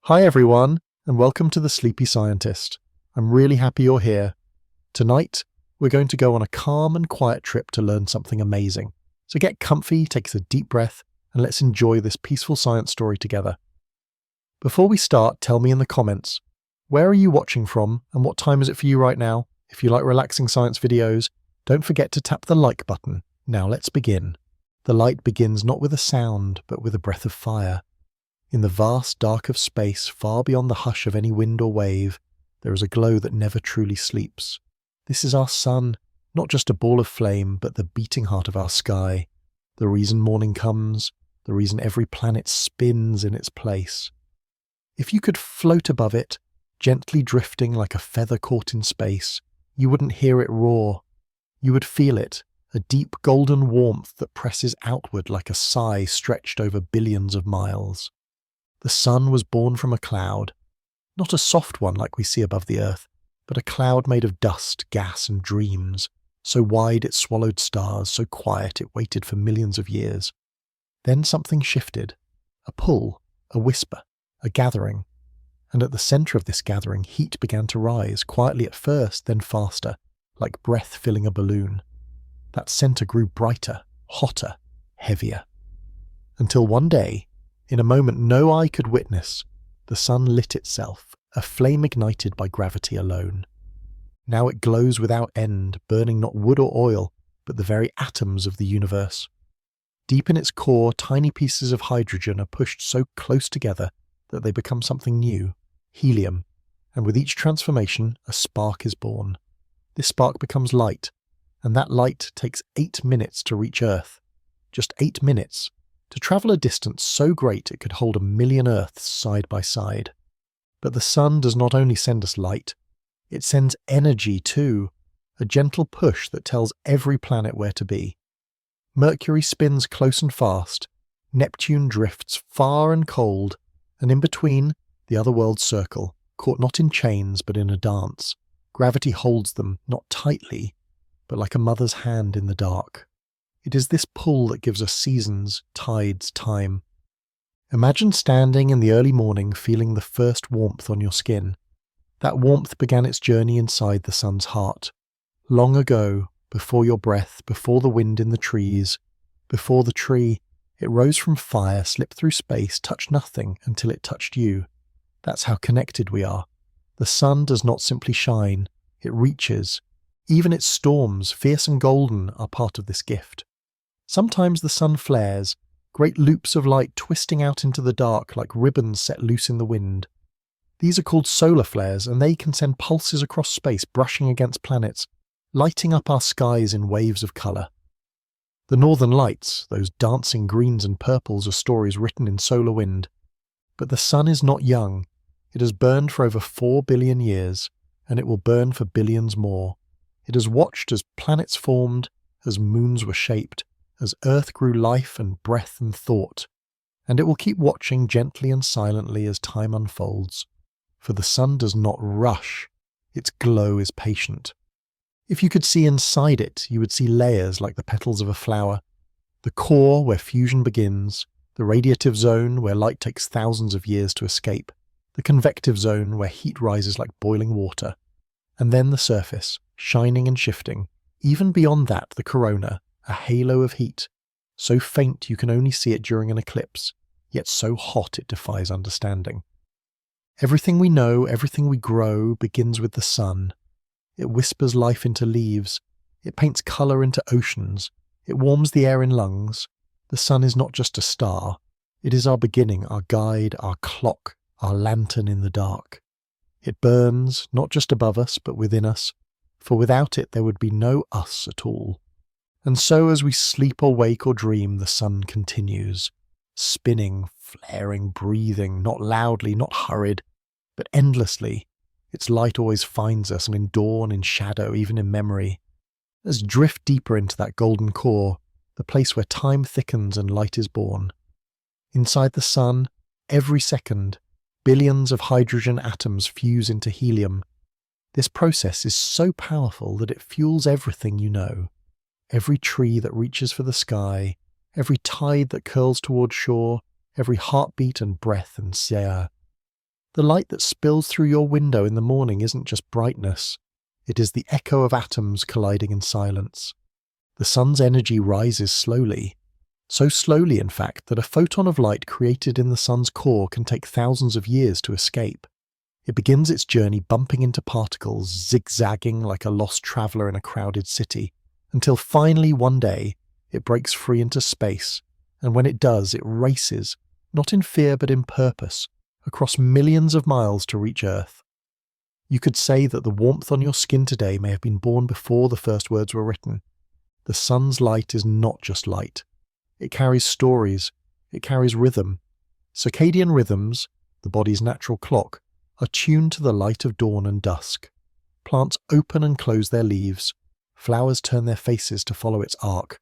Hi everyone, and welcome to The Sleepy Scientist. I'm really happy you're here. Tonight, we're going to go on a calm and quiet trip to learn something amazing. So get comfy, take a deep breath, and let's enjoy this peaceful science story together. Before we start, tell me in the comments, where are you watching from and what time is it for you right now? If you like relaxing science videos, don't forget to tap the like button. Now let's begin. The light begins not with a sound, but with a breath of fire. In the vast dark of space, far beyond the hush of any wind or wave, there is a glow that never truly sleeps. This is our sun, not just a ball of flame, but the beating heart of our sky. The reason morning comes, the reason every planet spins in its place. If you could float above it, gently drifting like a feather caught in space, you wouldn't hear it roar. You would feel it, a deep golden warmth that presses outward like a sigh stretched over billions of miles. The sun was born from a cloud, not a soft one like we see above the earth, but a cloud made of dust, gas, and dreams, so wide it swallowed stars, so quiet it waited for millions of years. Then something shifted, a pull, a whisper, a gathering, and at the centre of this gathering heat began to rise, quietly at first, then faster, like breath filling a balloon. That centre grew brighter, hotter, heavier, until one day, in a moment no eye could witness, the sun lit itself, a flame ignited by gravity alone. Now it glows without end, burning not wood or oil, but the very atoms of the universe. Deep in its core, tiny pieces of hydrogen are pushed so close together that they become something new, helium, and with each transformation, a spark is born. This spark becomes light, and that light takes 8 minutes to reach Earth. Just 8 minutes. To travel a distance so great it could hold 1,000,000 Earths side by side. But the sun does not only send us light, it sends energy too, a gentle push that tells every planet where to be. Mercury spins close and fast, Neptune drifts far and cold, and in between, the other worlds circle, caught not in chains but in a dance. Gravity holds them, not tightly, but like a mother's hand in the dark. It is this pull that gives us seasons, tides, time. Imagine standing in the early morning feeling the first warmth on your skin. That warmth began its journey inside the sun's heart. Long ago, before your breath, before the wind in the trees, before the tree, it rose from fire, slipped through space, touched nothing until it touched you. That's how connected we are. The sun does not simply shine, it reaches. Even its storms, fierce and golden, are part of this gift. Sometimes the sun flares, great loops of light twisting out into the dark like ribbons set loose in the wind. These are called solar flares, and they can send pulses across space, brushing against planets, lighting up our skies in waves of colour. The northern lights, those dancing greens and purples, are stories written in solar wind. But the sun is not young. It has burned for over 4 billion years, and it will burn for billions more. It has watched as planets formed, as moons were shaped, as Earth grew life and breath and thought, and it will keep watching gently and silently as time unfolds. For the sun does not rush, its glow is patient. If you could see inside it, you would see layers like the petals of a flower. The core, where fusion begins, the radiative zone, where light takes thousands of years to escape, the convective zone, where heat rises like boiling water, and then the surface, shining and shifting. Even beyond that, the corona, a halo of heat, so faint you can only see it during an eclipse, yet so hot it defies understanding. Everything we know, everything we grow, begins with the sun. It whispers life into leaves, it paints colour into oceans, it warms the air in lungs. The sun is not just a star, it is our beginning, our guide, our clock, our lantern in the dark. It burns, not just above us, but within us, for without it there would be no us at all. And so as we sleep or wake or dream, the sun continues, spinning, flaring, breathing, not loudly, not hurried, but endlessly. Its light always finds us, in dawn, in shadow, even in memory. Let's drift deeper into that golden core, the place where time thickens and light is born. Inside the sun, every second, billions of hydrogen atoms fuse into helium. This process is so powerful that it fuels everything you know. Every tree that reaches for the sky, every tide that curls toward shore, every heartbeat and breath and sea. The light that spills through your window in the morning isn't just brightness. It is the echo of atoms colliding in silence. The sun's energy rises slowly. So slowly, in fact, that a photon of light created in the sun's core can take thousands of years to escape. It begins its journey bumping into particles, zigzagging like a lost traveller in a crowded city, until finally one day it breaks free into space, and when it does, it races, not in fear but in purpose, across millions of miles to reach Earth. You could say that the warmth on your skin today may have been born before the first words were written. The sun's light is not just light. It carries stories. It carries rhythm. Circadian rhythms, the body's natural clock, are tuned to the light of dawn and dusk. Plants open and close their leaves. Flowers turn their faces to follow its arc.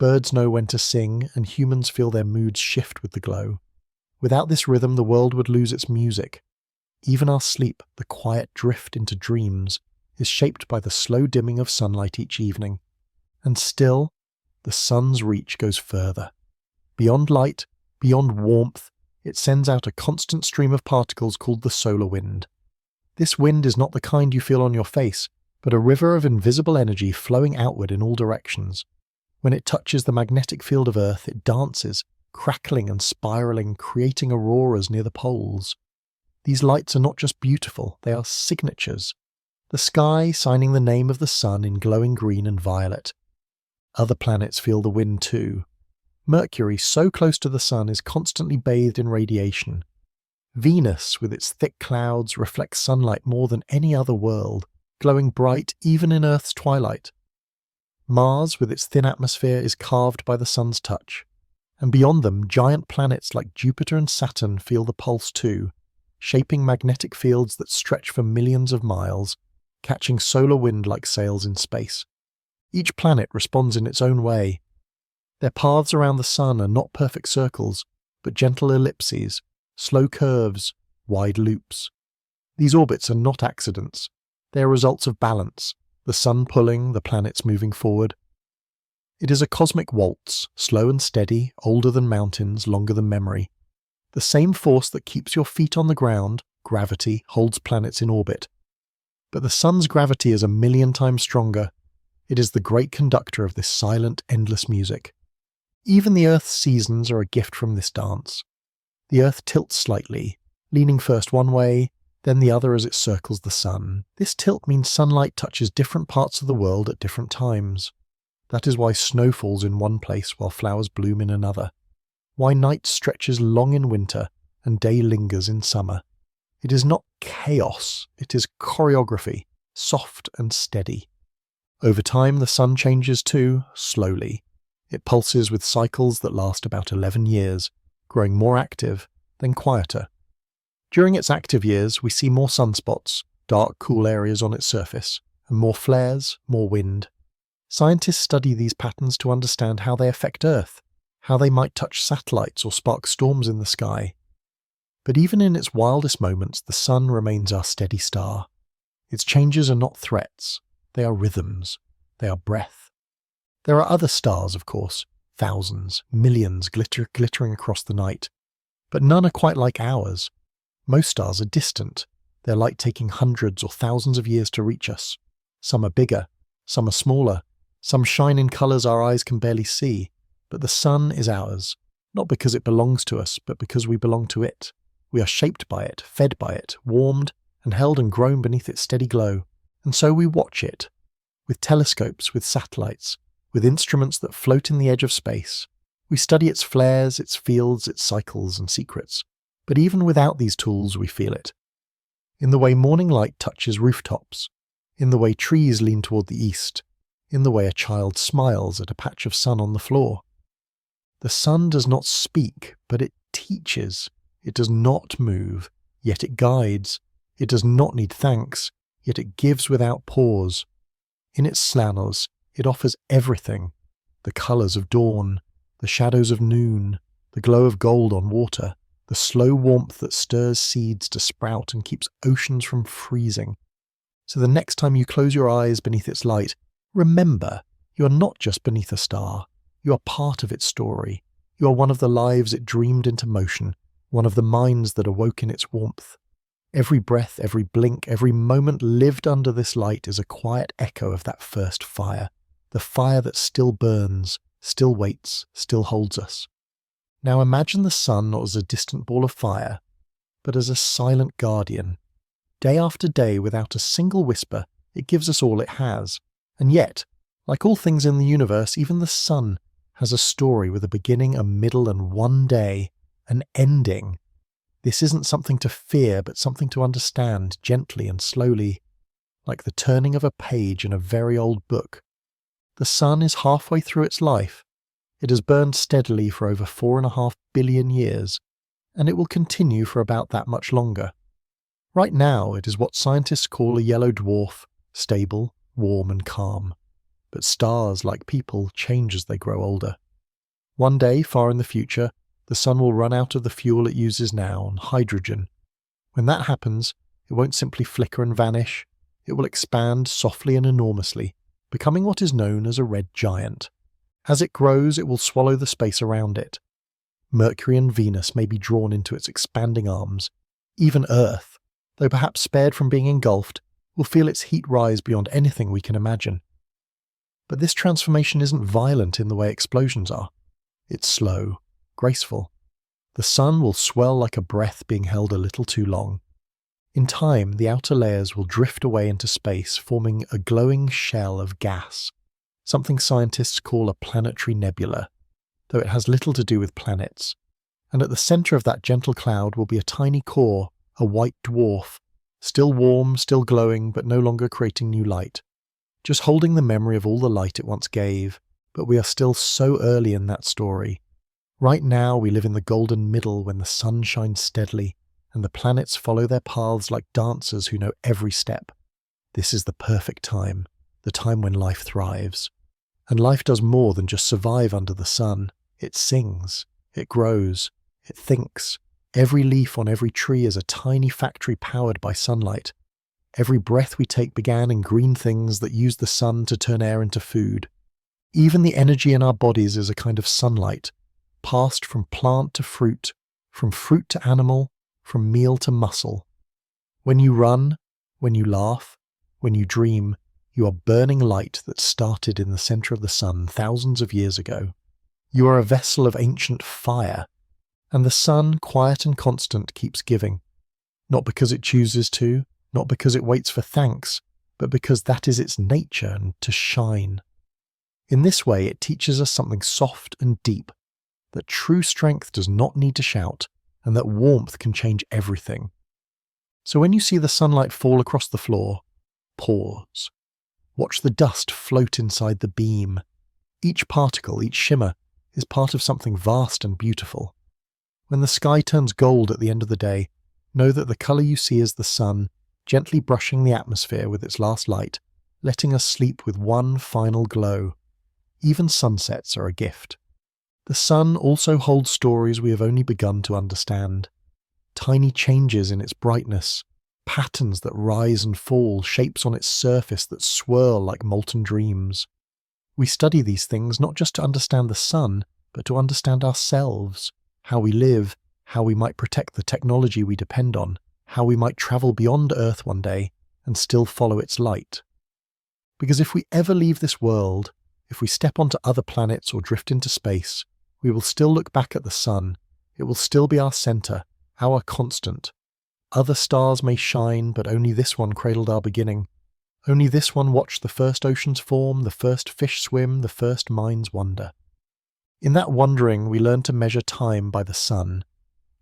Birds know when to sing, and humans feel their moods shift with the glow. Without this rhythm, the world would lose its music. Even our sleep, the quiet drift into dreams, is shaped by the slow dimming of sunlight each evening. And still, the sun's reach goes further. Beyond light, beyond warmth, it sends out a constant stream of particles called the solar wind. This wind is not the kind you feel on your face, but a river of invisible energy flowing outward in all directions. When it touches the magnetic field of Earth, it dances, crackling and spiraling, creating auroras near the poles. These lights are not just beautiful, they are signatures. The sky signing the name of the sun in glowing green and violet. Other planets feel the wind too. Mercury, so close to the sun, is constantly bathed in radiation. Venus, with its thick clouds, reflects sunlight more than any other world, glowing bright even in Earth's twilight. Mars, with its thin atmosphere, is carved by the sun's touch. And beyond them, giant planets like Jupiter and Saturn feel the pulse too, shaping magnetic fields that stretch for millions of miles, catching solar wind like sails in space. Each planet responds in its own way. Their paths around the sun are not perfect circles, but gentle ellipses, slow curves, wide loops. These orbits are not accidents. They are results of balance, the sun pulling, the planets moving forward. It is a cosmic waltz, slow and steady, older than mountains, longer than memory. The same force that keeps your feet on the ground, gravity, holds planets in orbit. But the sun's gravity is 1,000,000 times stronger. It is the great conductor of this silent, endless music. Even the Earth's seasons are a gift from this dance. The Earth tilts slightly, leaning first one way, then the other as it circles the sun. This tilt means sunlight touches different parts of the world at different times. That is why snow falls in one place while flowers bloom in another. Why night stretches long in winter and day lingers in summer. It is not chaos, it is choreography, soft and steady. Over time the sun changes too, slowly. It pulses with cycles that last about 11 years, growing more active, then quieter. During its active years, we see more sunspots, dark, cool areas on its surface, and more flares, more wind. Scientists study these patterns to understand how they affect Earth, how they might touch satellites or spark storms in the sky. But even in its wildest moments, the sun remains our steady star. Its changes are not threats, they are rhythms, they are breath. There are other stars, of course, thousands, millions glittering across the night, but none are quite like ours. Most stars are distant, their light taking hundreds or thousands of years to reach us. Some are bigger, some are smaller, some shine in colours our eyes can barely see, but the sun is ours, not because it belongs to us, but because we belong to it. We are shaped by it, fed by it, warmed and held and grown beneath its steady glow, and so we watch it, with telescopes, with satellites, with instruments that float in the edge of space. We study its flares, its fields, its cycles and secrets. But even without these tools, we feel it. In the way morning light touches rooftops, in the way trees lean toward the east, in the way a child smiles at a patch of sun on the floor. The sun does not speak, but it teaches. It does not move, yet it guides. It does not need thanks, yet it gives without pause. In its slanners, it offers everything: the colours of dawn, the shadows of noon, the glow of gold on water, the slow warmth that stirs seeds to sprout and keeps oceans from freezing. So the next time you close your eyes beneath its light, remember, you are not just beneath a star. You are part of its story. You are one of the lives it dreamed into motion, one of the minds that awoke in its warmth. Every breath, every blink, every moment lived under this light is a quiet echo of that first fire, the fire that still burns, still waits, still holds us. Now imagine the sun not as a distant ball of fire, but as a silent guardian. Day after day, without a single whisper, it gives us all it has. And yet, like all things in the universe, even the sun has a story with a beginning, a middle, and one day, an ending. This isn't something to fear, but something to understand gently and slowly, like the turning of a page in a very old book. The sun is halfway through its life. It has burned steadily for over 4.5 billion years, and it will continue for about that much longer. Right now, it is what scientists call a yellow dwarf, stable, warm, and calm. But stars, like people, change as they grow older. One day, far in the future, the sun will run out of the fuel it uses now on hydrogen. When that happens, it won't simply flicker and vanish. It will expand softly and enormously, becoming what is known as a red giant. As it grows, it will swallow the space around it. Mercury and Venus may be drawn into its expanding arms. Even Earth, though perhaps spared from being engulfed, will feel its heat rise beyond anything we can imagine. But this transformation isn't violent in the way explosions are. It's slow, graceful. The sun will swell like a breath being held a little too long. In time, the outer layers will drift away into space, forming a glowing shell of gas, something scientists call a planetary nebula, though it has little to do with planets. And at the centre of that gentle cloud will be a tiny core, a white dwarf, still warm, still glowing, but no longer creating new light. Just holding the memory of all the light it once gave, but we are still so early in that story. Right now we live in the golden middle when the sun shines steadily, and the planets follow their paths like dancers who know every step. This is the perfect time, the time when life thrives. And life does more than just survive under the sun. It sings, it grows, it thinks. Every leaf on every tree is a tiny factory powered by sunlight. Every breath we take began in green things that use the sun to turn air into food. Even the energy in our bodies is a kind of sunlight, passed from plant to fruit, from fruit to animal, from meal to muscle. When you run, when you laugh, when you dream, you are burning light that started in the centre of the sun thousands of years ago. You are a vessel of ancient fire, and the sun, quiet and constant, keeps giving. Not because it chooses to, not because it waits for thanks, but because that is its nature, and to shine. In this way, it teaches us something soft and deep, that true strength does not need to shout, and that warmth can change everything. So when you see the sunlight fall across the floor, pause. Watch the dust float inside the beam. Each particle, each shimmer, is part of something vast and beautiful. When the sky turns gold at the end of the day, know that the colour you see is the sun, gently brushing the atmosphere with its last light, letting us sleep with one final glow. Even sunsets are a gift. The sun also holds stories we have only begun to understand. Tiny changes in its brightness, patterns that rise and fall, shapes on its surface that swirl like molten dreams. We study these things not just to understand the sun, but to understand ourselves, how we live, how we might protect the technology we depend on, how we might travel beyond Earth one day and still follow its light. Because if we ever leave this world, if we step onto other planets or drift into space, we will still look back at the sun. It will still be our centre, our constant. Other stars may shine, but only this one cradled our beginning. Only this one watched the first oceans form, the first fish swim, the first minds wander. In that wandering, we learn to measure time by the sun.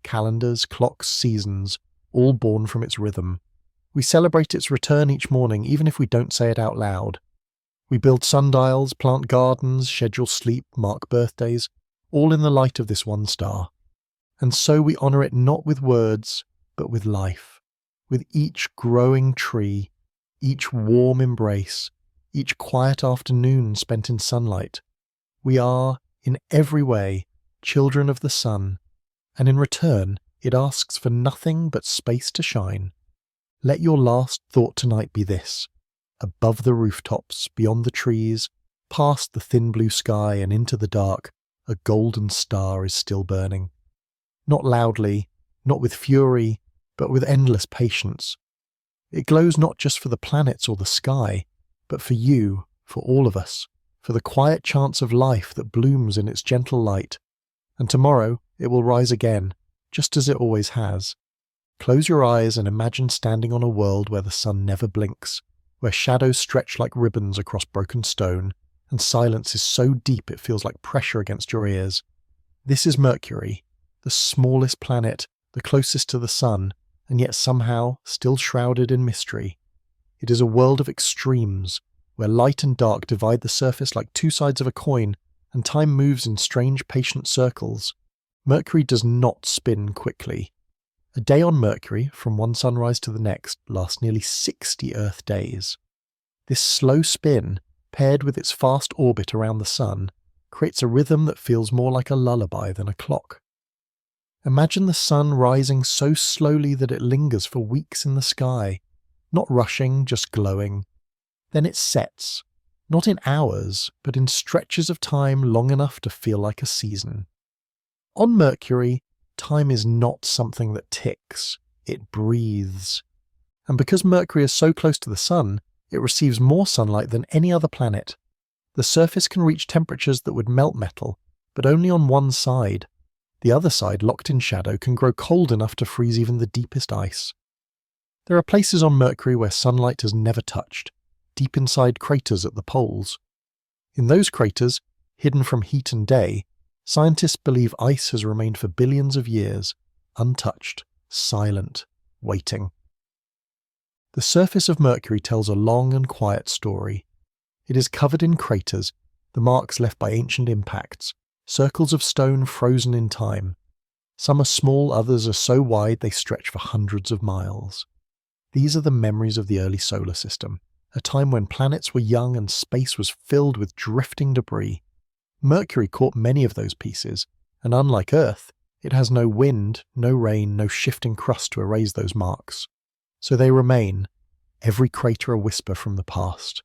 Calendars, clocks, seasons, all born from its rhythm. We celebrate its return each morning, even if we don't say it out loud. We build sundials, plant gardens, schedule sleep, mark birthdays, all in the light of this one star. And so we honour it not with words, but with life, with each growing tree, each warm embrace, each quiet afternoon spent in sunlight. We are, in every way, children of the sun, and in return it asks for nothing but space to shine. Let your last thought tonight be this: above the rooftops, beyond the trees, past the thin blue sky and into the dark, a golden star is still burning. Not loudly, not with fury, but with endless patience. It glows not just for the planets or the sky, but for you, for all of us, for the quiet chance of life that blooms in its gentle light. And tomorrow it will rise again, just as it always has. Close your eyes and imagine standing on a world where the sun never blinks, where shadows stretch like ribbons across broken stone, and silence is so deep it feels like pressure against your ears. This is Mercury, the smallest planet, the closest to the sun, and yet somehow still shrouded in mystery. It is a world of extremes, where light and dark divide the surface like two sides of a coin, and time moves in strange patient circles. Mercury does not spin quickly. A day on Mercury, from one sunrise to the next, lasts nearly 60 Earth days. This slow spin, paired with its fast orbit around the sun, creates a rhythm that feels more like a lullaby than a clock. Imagine the sun rising so slowly that it lingers for weeks in the sky, not rushing, just glowing. Then it sets, not in hours, but in stretches of time long enough to feel like a season. On Mercury, time is not something that ticks, it breathes. And because Mercury is so close to the sun, it receives more sunlight than any other planet. The surface can reach temperatures that would melt metal, but only on one side. The other side, locked in shadow, can grow cold enough to freeze even the deepest ice. There are places on Mercury where sunlight has never touched, deep inside craters at the poles. In those craters, hidden from heat and day, scientists believe ice has remained for billions of years, untouched, silent, waiting. The surface of Mercury tells a long and quiet story. It is covered in craters, the marks left by ancient impacts, circles of stone frozen in time. Some are small, others are so wide they stretch for hundreds of miles. These are the memories of the early solar system, a time when planets were young and space was filled with drifting debris. Mercury caught many of those pieces, and unlike Earth, it has no wind, no rain, no shifting crust to erase those marks. So they remain, every crater a whisper from the past.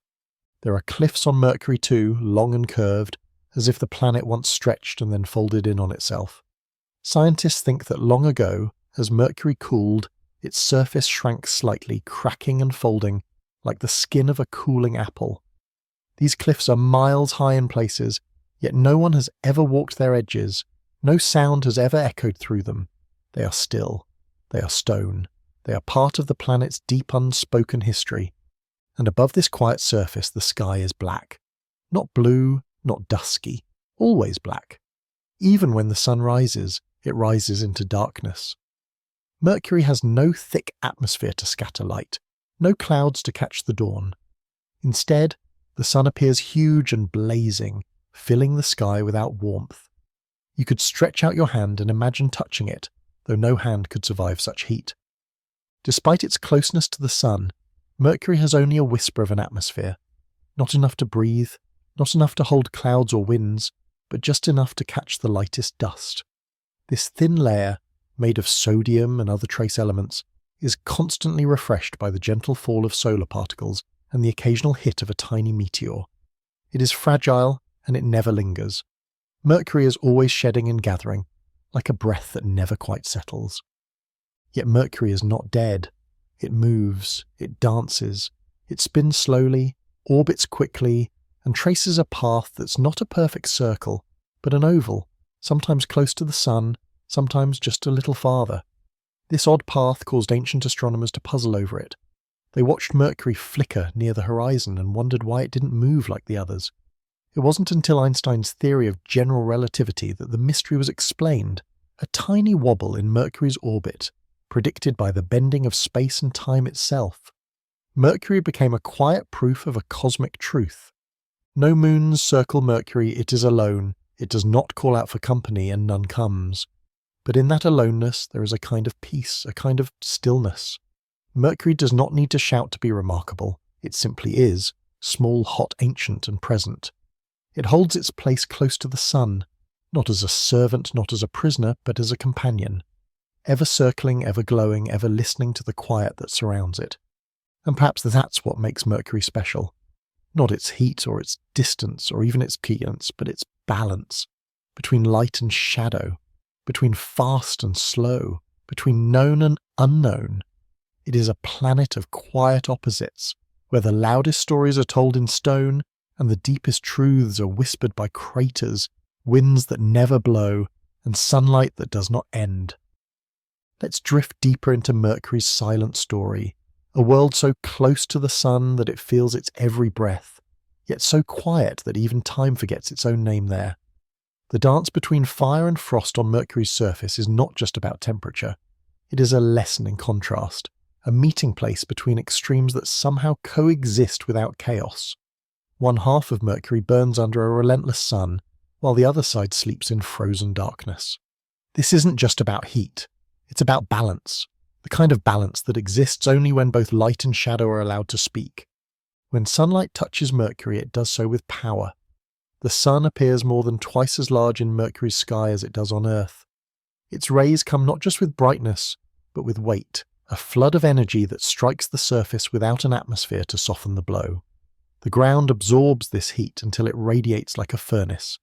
There are cliffs on Mercury too, long and curved, as if the planet once stretched and then folded in on itself. Scientists think that long ago, as Mercury cooled, its surface shrank slightly, cracking and folding, like the skin of a cooling apple. These cliffs are miles high in places, yet no one has ever walked their edges, no sound has ever echoed through them. They are still, they are stone, they are part of the planet's deep unspoken history. And above this quiet surface the sky is black. Not blue, not dusky, always black. Even when the sun rises, it rises into darkness. Mercury has no thick atmosphere to scatter light, no clouds to catch the dawn. Instead, the sun appears huge and blazing, filling the sky without warmth. You could stretch out your hand and imagine touching it, though no hand could survive such heat. Despite its closeness to the sun, Mercury has only a whisper of an atmosphere, not enough to breathe, not enough to hold clouds or winds, but just enough to catch the lightest dust. This thin layer, made of sodium and other trace elements, is constantly refreshed by the gentle fall of solar particles and the occasional hit of a tiny meteor. It is fragile, and it never lingers. Mercury is always shedding and gathering, like a breath that never quite settles. Yet Mercury is not dead. It moves, it dances, it spins slowly, orbits quickly, and traces a path that's not a perfect circle, but an oval, sometimes close to the sun, sometimes just a little farther. This odd path caused ancient astronomers to puzzle over it. They watched Mercury flicker near the horizon and wondered why it didn't move like the others. It wasn't until Einstein's theory of general relativity that the mystery was explained. A tiny wobble in Mercury's orbit, predicted by the bending of space and time itself. Mercury became a quiet proof of a cosmic truth. No moons circle Mercury, it is alone, it does not call out for company, and none comes. But in that aloneness there is a kind of peace, a kind of stillness. Mercury does not need to shout to be remarkable, it simply is, small, hot, ancient, and present. It holds its place close to the sun, not as a servant, not as a prisoner, but as a companion. Ever circling, ever glowing, ever listening to the quiet that surrounds it. And perhaps that's what makes Mercury special. Not its heat or its distance or even its cadence, but its balance. Between light and shadow. Between fast and slow. Between known and unknown. It is a planet of quiet opposites, where the loudest stories are told in stone and the deepest truths are whispered by craters, winds that never blow, and sunlight that does not end. Let's drift deeper into Mercury's silent story, a world so close to the sun that it feels its every breath, yet so quiet that even time forgets its own name there. The dance between fire and frost on Mercury's surface is not just about temperature. It is a lesson in contrast, a meeting place between extremes that somehow coexist without chaos. One half of Mercury burns under a relentless sun, while the other side sleeps in frozen darkness. This isn't just about heat, it's about balance, the kind of balance that exists only when both light and shadow are allowed to speak. When sunlight touches Mercury, it does so with power. The sun appears more than twice as large in Mercury's sky as it does on Earth. Its rays come not just with brightness, but with weight, a flood of energy that strikes the surface without an atmosphere to soften the blow. The ground absorbs this heat until it radiates like a furnace.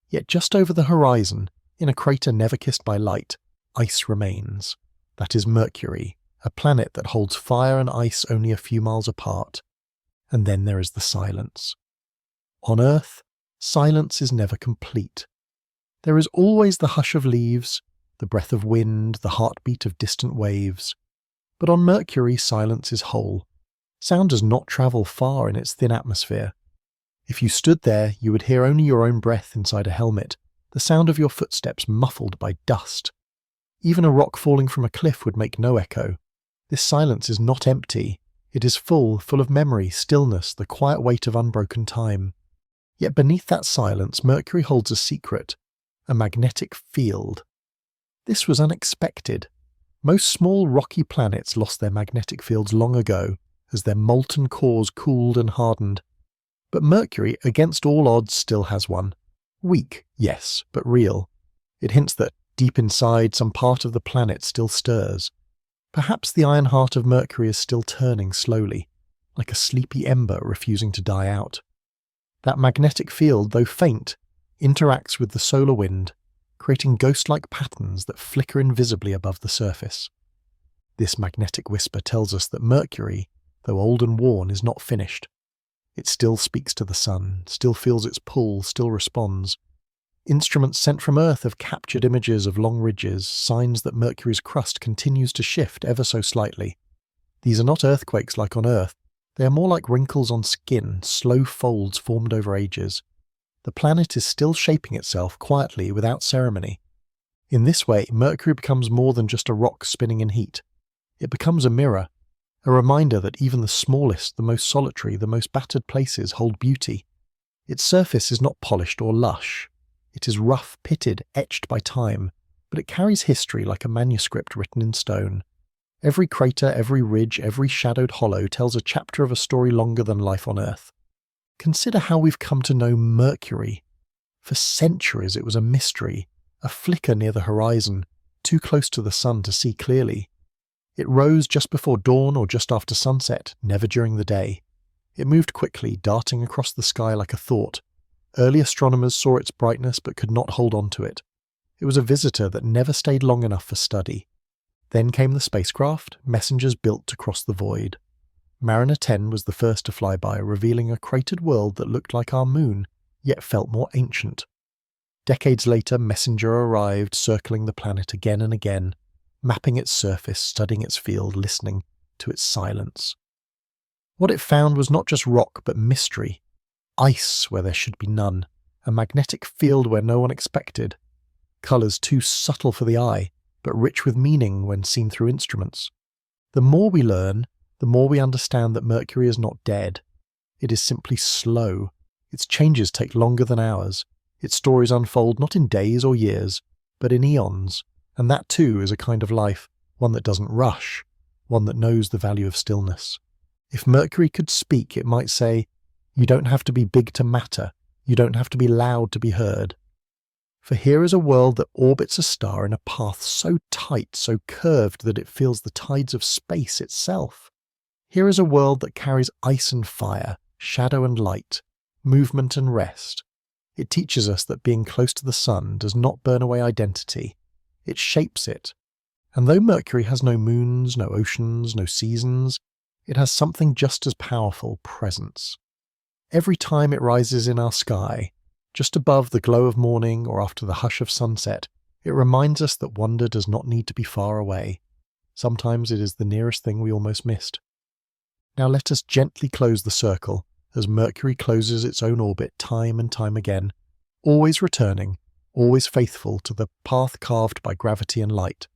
Yet just over the horizon, in a crater never kissed by light, ice remains. That is Mercury, a planet that holds fire and ice only a few miles apart. And then there is the silence. On Earth, silence is never complete. There is always the hush of leaves, the breath of wind, the heartbeat of distant waves. But on Mercury, silence is whole. Sound does not travel far in its thin atmosphere. If you stood there, you would hear only your own breath inside a helmet, the sound of your footsteps muffled by dust. Even a rock falling from a cliff would make no echo. This silence is not empty. It is full of memory, stillness, the quiet weight of unbroken time. Yet beneath that silence, Mercury holds a secret, a magnetic field. This was unexpected. Most small rocky planets lost their magnetic fields long ago, as their molten cores cooled and hardened. But Mercury, against all odds, still has one. Weak, yes, but real. It hints that, deep inside, some part of the planet still stirs. Perhaps the iron heart of Mercury is still turning slowly, like a sleepy ember refusing to die out. That magnetic field, though faint, interacts with the solar wind, creating ghost-like patterns that flicker invisibly above the surface. This magnetic whisper tells us that Mercury, though old and worn, is not finished. It still speaks to the sun, still feels its pull, still responds. Instruments sent from Earth have captured images of long ridges, signs that Mercury's crust continues to shift ever so slightly. These are not earthquakes like on Earth. They are more like wrinkles on skin, slow folds formed over ages. The planet is still shaping itself quietly without ceremony. In this way, Mercury becomes more than just a rock spinning in heat. It becomes a mirror, a reminder that even the smallest, the most solitary, the most battered places hold beauty. Its surface is not polished or lush. It is rough, pitted, etched by time, but it carries history like a manuscript written in stone. Every crater, every ridge, every shadowed hollow tells a chapter of a story longer than life on Earth. Consider how we've come to know Mercury. For centuries it was a mystery, a flicker near the horizon, too close to the sun to see clearly. It rose just before dawn or just after sunset, never during the day. It moved quickly, darting across the sky like a thought. Early astronomers saw its brightness but could not hold on to it. It was a visitor that never stayed long enough for study. Then came the spacecraft, messengers built to cross the void. Mariner 10 was the first to fly by, revealing a cratered world that looked like our moon, yet felt more ancient. Decades later, Messenger arrived, circling the planet again and again, mapping its surface, studying its field, listening to its silence. What it found was not just rock but mystery. Ice where there should be none, a magnetic field where no one expected. Colours too subtle for the eye, but rich with meaning when seen through instruments. The more we learn, the more we understand that Mercury is not dead. It is simply slow. Its changes take longer than ours. Its stories unfold not in days or years, but in eons. And that too is a kind of life, one that doesn't rush, one that knows the value of stillness. If Mercury could speak, it might say, "You don't have to be big to matter. You don't have to be loud to be heard." For here is a world that orbits a star in a path so tight, so curved that it feels the tides of space itself. Here is a world that carries ice and fire, shadow and light, movement and rest. It teaches us that being close to the sun does not burn away identity. It shapes it. And though Mercury has no moons, no oceans, no seasons, it has something just as powerful: presence. Every time it rises in our sky, just above the glow of morning or after the hush of sunset, it reminds us that wonder does not need to be far away. Sometimes it is the nearest thing we almost missed. Now let us gently close the circle as Mercury closes its own orbit time and time again, always returning, always faithful to the path carved by gravity and light.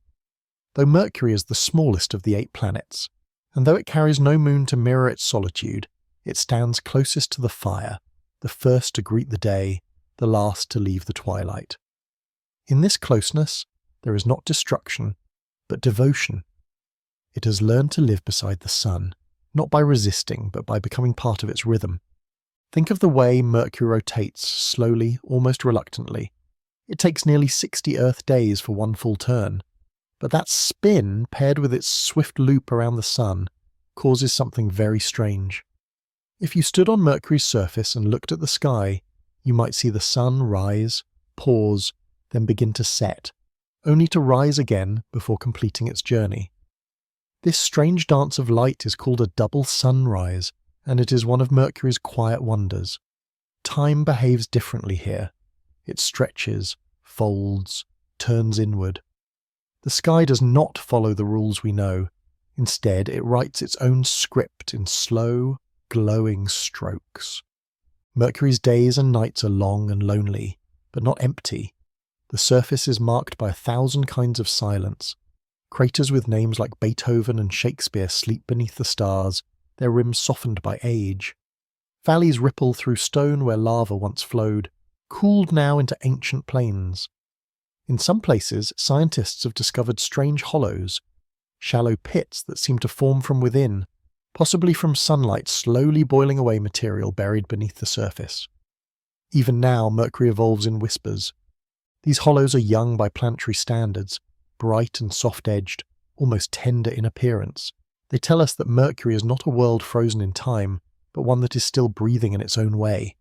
Though Mercury is the smallest of the 8 planets, and though it carries no moon to mirror its solitude, it stands closest to the fire, the first to greet the day, the last to leave the twilight. In this closeness, there is not destruction, but devotion. It has learned to live beside the sun, not by resisting, but by becoming part of its rhythm. Think of the way Mercury rotates, slowly, almost reluctantly. It takes nearly 60 Earth days for one full turn, but that spin, paired with its swift loop around the sun, causes something very strange. If you stood on Mercury's surface and looked at the sky, you might see the sun rise, pause, then begin to set, only to rise again before completing its journey. This strange dance of light is called a double sunrise, and it is one of Mercury's quiet wonders. Time behaves differently here. It stretches, folds, turns inward. The sky does not follow the rules we know. Instead, it writes its own script in slow, glowing strokes. Mercury's days and nights are long and lonely, but not empty. The surface is marked by 1,000 kinds of silence. Craters with names like Beethoven and Shakespeare sleep beneath the stars, their rims softened by age. Valleys ripple through stone where lava once flowed, cooled now into ancient plains. In some places, scientists have discovered strange hollows, shallow pits that seem to form from within, possibly from sunlight slowly boiling away material buried beneath the surface. Even now, Mercury evolves in whispers. These hollows are young by planetary standards, bright and soft-edged, almost tender in appearance. They tell us that Mercury is not a world frozen in time, but one that is still breathing in its own way.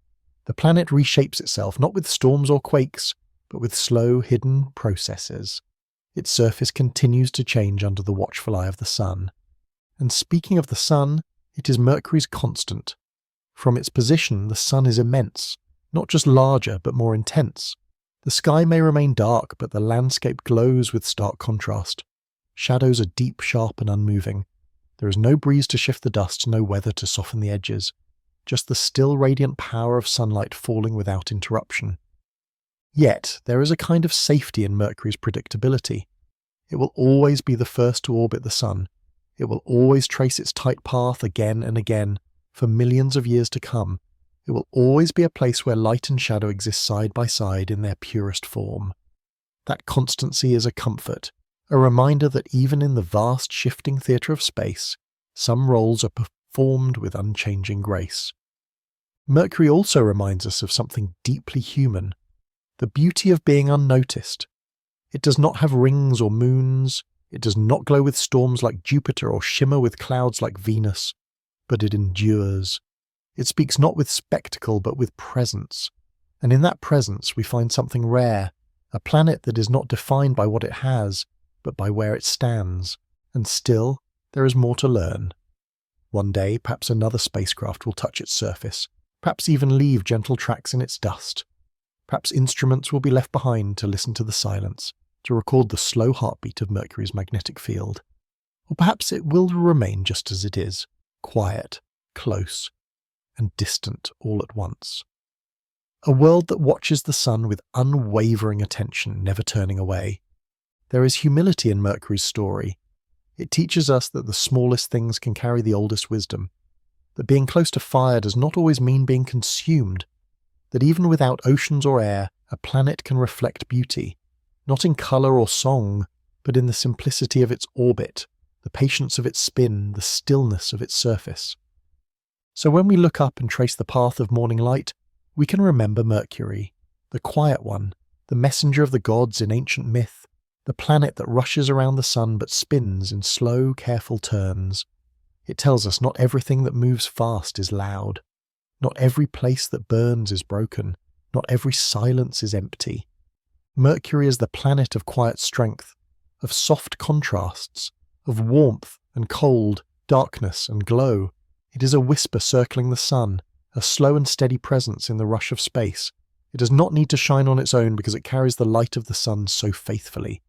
The planet reshapes itself not with storms or quakes, but with slow, hidden processes. Its surface continues to change under the watchful eye of the sun. And speaking of the sun, it is Mercury's constant. From its position, the sun is immense, not just larger, but more intense. The sky may remain dark, but the landscape glows with stark contrast. Shadows are deep, sharp, and unmoving. There is no breeze to shift the dust, no weather to soften the edges. Just the still radiant power of sunlight falling without interruption. Yet, there is a kind of safety in Mercury's predictability. It will always be the first to orbit the sun. It will always trace its tight path again and again, for millions of years to come. It will always be a place where light and shadow exist side by side in their purest form. That constancy is a comfort, a reminder that even in the vast shifting theatre of space, some roles are performed with unchanging grace. Mercury also reminds us of something deeply human, the beauty of being unnoticed. It does not have rings or moons, it does not glow with storms like Jupiter or shimmer with clouds like Venus, but it endures. It speaks not with spectacle but with presence, and in that presence we find something rare, a planet that is not defined by what it has, but by where it stands, and still there is more to learn. One day perhaps another spacecraft will touch its surface, perhaps even leave gentle tracks in its dust. Perhaps instruments will be left behind to listen to the silence, to record the slow heartbeat of Mercury's magnetic field. Or perhaps it will remain just as it is, quiet, close, and distant all at once. A world that watches the sun with unwavering attention, never turning away. There is humility in Mercury's story. It teaches us that the smallest things can carry the oldest wisdom, that being close to fire does not always mean being consumed, that even without oceans or air, a planet can reflect beauty, not in colour or song, but in the simplicity of its orbit, the patience of its spin, the stillness of its surface. So when we look up and trace the path of morning light, we can remember Mercury, the quiet one, the messenger of the gods in ancient myth, the planet that rushes around the sun but spins in slow, careful turns. It tells us not everything that moves fast is loud, not every place that burns is broken, not every silence is empty. Mercury is the planet of quiet strength, of soft contrasts, of warmth and cold, darkness and glow. It is a whisper circling the sun, a slow and steady presence in the rush of space. It does not need to shine on its own because it carries the light of the sun so faithfully.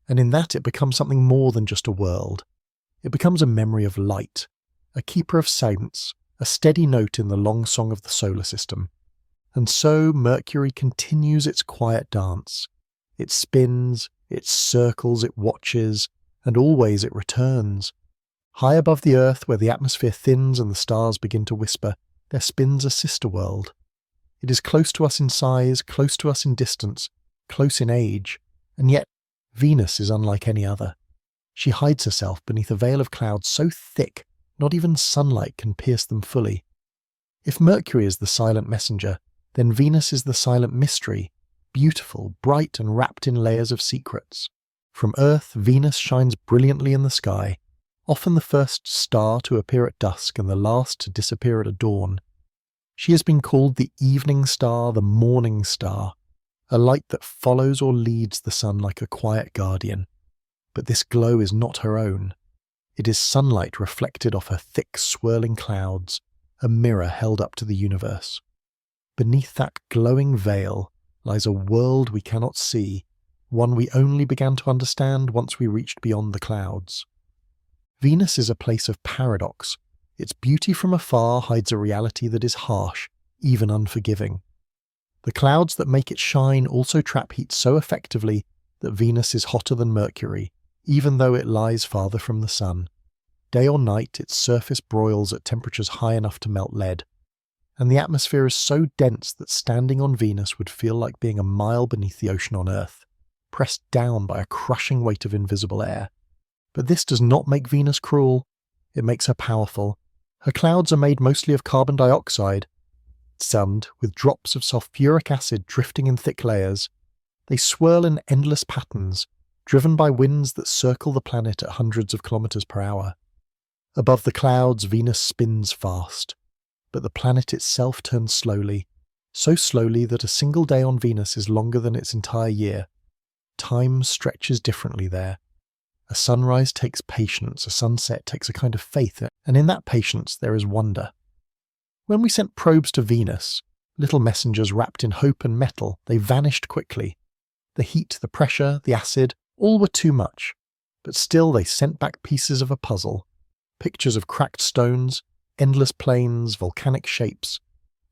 And in that it becomes something more than just a world. It becomes a memory of light, a keeper of silence, a steady note in the long song of the solar system. And so Mercury continues its quiet dance. It spins, it circles, it watches, and always it returns. High above the Earth, where the atmosphere thins and the stars begin to whisper, there spins a sister world. It is close to us in size, close to us in distance, close in age, and yet Venus is unlike any other. She hides herself beneath a veil of clouds so thick not even sunlight can pierce them fully. If Mercury is the silent messenger, then Venus is the silent mystery, beautiful, bright and wrapped in layers of secrets. From Earth, Venus shines brilliantly in the sky, often the first star to appear at dusk and the last to disappear at dawn. She has been called the evening star, the morning star, a light that follows or leads the sun like a quiet guardian. But this glow is not her own. It is sunlight reflected off her thick, swirling clouds, a mirror held up to the universe. Beneath that glowing veil lies a world we cannot see, one we only began to understand once we reached beyond the clouds. Venus is a place of paradox. Its beauty from afar hides a reality that is harsh, even unforgiving. The clouds that make it shine also trap heat so effectively that Venus is hotter than Mercury, even though it lies farther from the sun. Day or night, its surface broils at temperatures high enough to melt lead. And the atmosphere is so dense that standing on Venus would feel like being a mile beneath the ocean on Earth, pressed down by a crushing weight of invisible air. But this does not make Venus cruel. It makes her powerful. Her clouds are made mostly of carbon dioxide, sand with drops of sulfuric acid drifting in thick layers. They swirl in endless patterns, driven by winds that circle the planet at hundreds of kilometers per hour. Above the clouds, Venus spins fast. But the planet itself turns slowly, so slowly that a single day on Venus is longer than its entire year. Time stretches differently there. A sunrise takes patience, a sunset takes a kind of faith, and in that patience there is wonder. When we sent probes to Venus, little messengers wrapped in hope and metal, they vanished quickly. The heat, the pressure, the acid, all were too much, but still they sent back pieces of a puzzle, pictures of cracked stones, endless plains, volcanic shapes,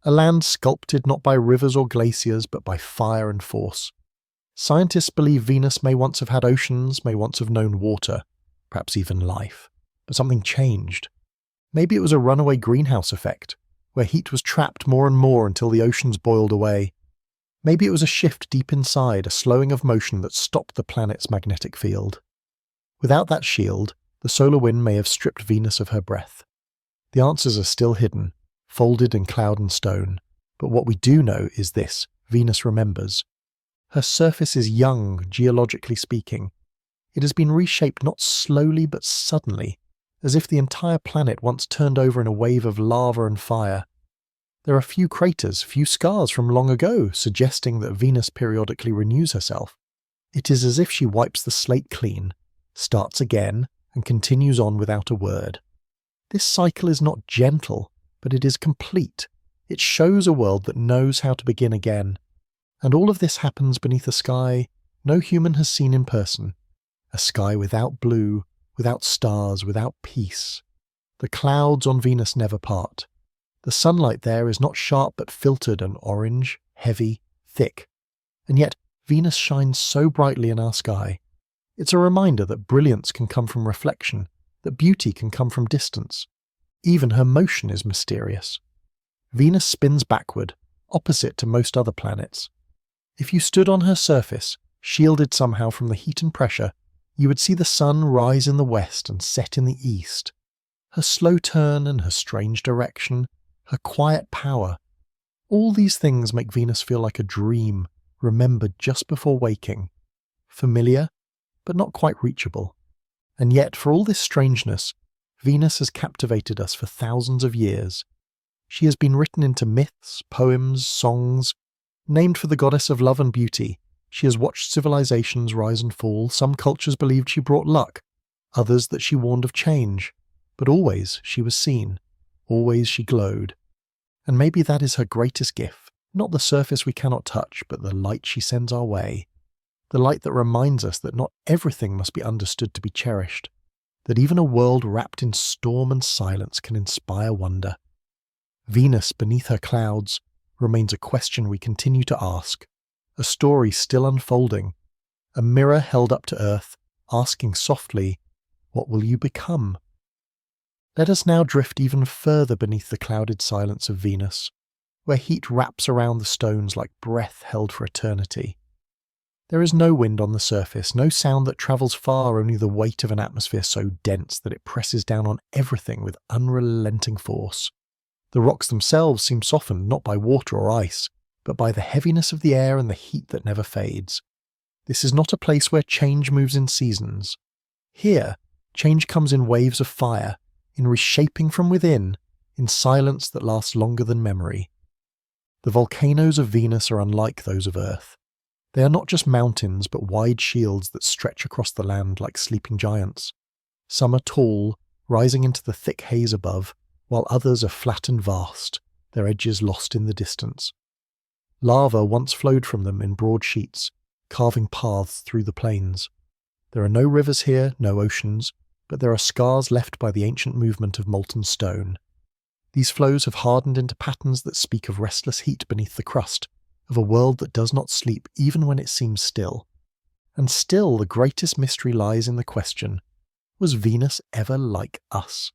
a land sculpted not by rivers or glaciers but by fire and force. Scientists believe Venus may once have had oceans, may once have known water, perhaps even life, but something changed. Maybe it was a runaway greenhouse effect, where heat was trapped more and more until the oceans boiled away. Maybe it was a shift deep inside, a slowing of motion that stopped the planet's magnetic field. Without that shield, the solar wind may have stripped Venus of her breath. The answers are still hidden, folded in cloud and stone, but what we do know is this: Venus remembers. Her surface is young, geologically speaking. It has been reshaped not slowly but suddenly, as if the entire planet once turned over in a wave of lava and fire. There are few craters, few scars from long ago, suggesting that Venus periodically renews herself. It is as if she wipes the slate clean, starts again, and continues on without a word. This cycle is not gentle, but it is complete. It shows a world that knows how to begin again. And all of this happens beneath a sky no human has seen in person. A sky without blue, without stars, without peace. The clouds on Venus never part. The sunlight there is not sharp but filtered and orange, heavy, thick. And yet Venus shines so brightly in our sky. It's a reminder that brilliance can come from reflection, that beauty can come from distance. Even her motion is mysterious. Venus spins backward, opposite to most other planets. If you stood on her surface, shielded somehow from the heat and pressure, you would see the sun rise in the west and set in the east. Her slow turn and her strange direction, her quiet power, all these things make Venus feel like a dream, remembered just before waking. Familiar, but not quite reachable. And yet, for all this strangeness, Venus has captivated us for thousands of years. She has been written into myths, poems, songs, named for the goddess of love and beauty, She has watched civilizations rise and fall. Some cultures believed she brought luck, others that she warned of change. But always she was seen. Always she glowed. And maybe that is her greatest gift, not the surface we cannot touch, but the light she sends our way. The light that reminds us that not everything must be understood to be cherished, that even a world wrapped in storm and silence can inspire wonder. Venus beneath her clouds remains a question we continue to ask, a story still unfolding, a mirror held up to earth, asking softly, "What will you become?" Let us now drift even further beneath the clouded silence of Venus, where heat wraps around the stones like breath held for eternity. There is no wind on the surface, no sound that travels far, only the weight of an atmosphere so dense that it presses down on everything with unrelenting force. The rocks themselves seem softened not by water or ice, but by the heaviness of the air and the heat that never fades. This is not a place where change moves in seasons. Here, change comes in waves of fire, in reshaping from within, in silence that lasts longer than memory. The volcanoes of Venus are unlike those of Earth. They are not just mountains, but wide shields that stretch across the land like sleeping giants. Some are tall, rising into the thick haze above, while others are flat and vast, their edges lost in the distance. Lava once flowed from them in broad sheets, carving paths through the plains. There are no rivers here, no oceans, but there are scars left by the ancient movement of molten stone. These flows have hardened into patterns that speak of restless heat beneath the crust, of a world that does not sleep even when it seems still. And still the greatest mystery lies in the question, was Venus ever like us?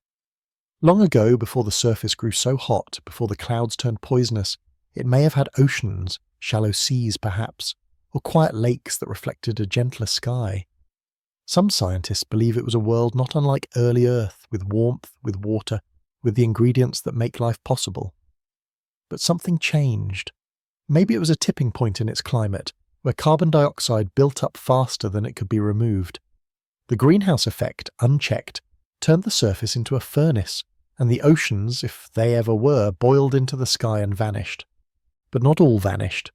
Long ago, before the surface grew so hot, before the clouds turned poisonous, it may have had oceans, shallow seas perhaps, or quiet lakes that reflected a gentler sky. Some scientists believe it was a world not unlike early Earth, with warmth, with water, with the ingredients that make life possible. But something changed. Maybe it was a tipping point in its climate, where carbon dioxide built up faster than it could be removed. The greenhouse effect, unchecked, turned the surface into a furnace, and the oceans, if they ever were, boiled into the sky and vanished. But not all vanished.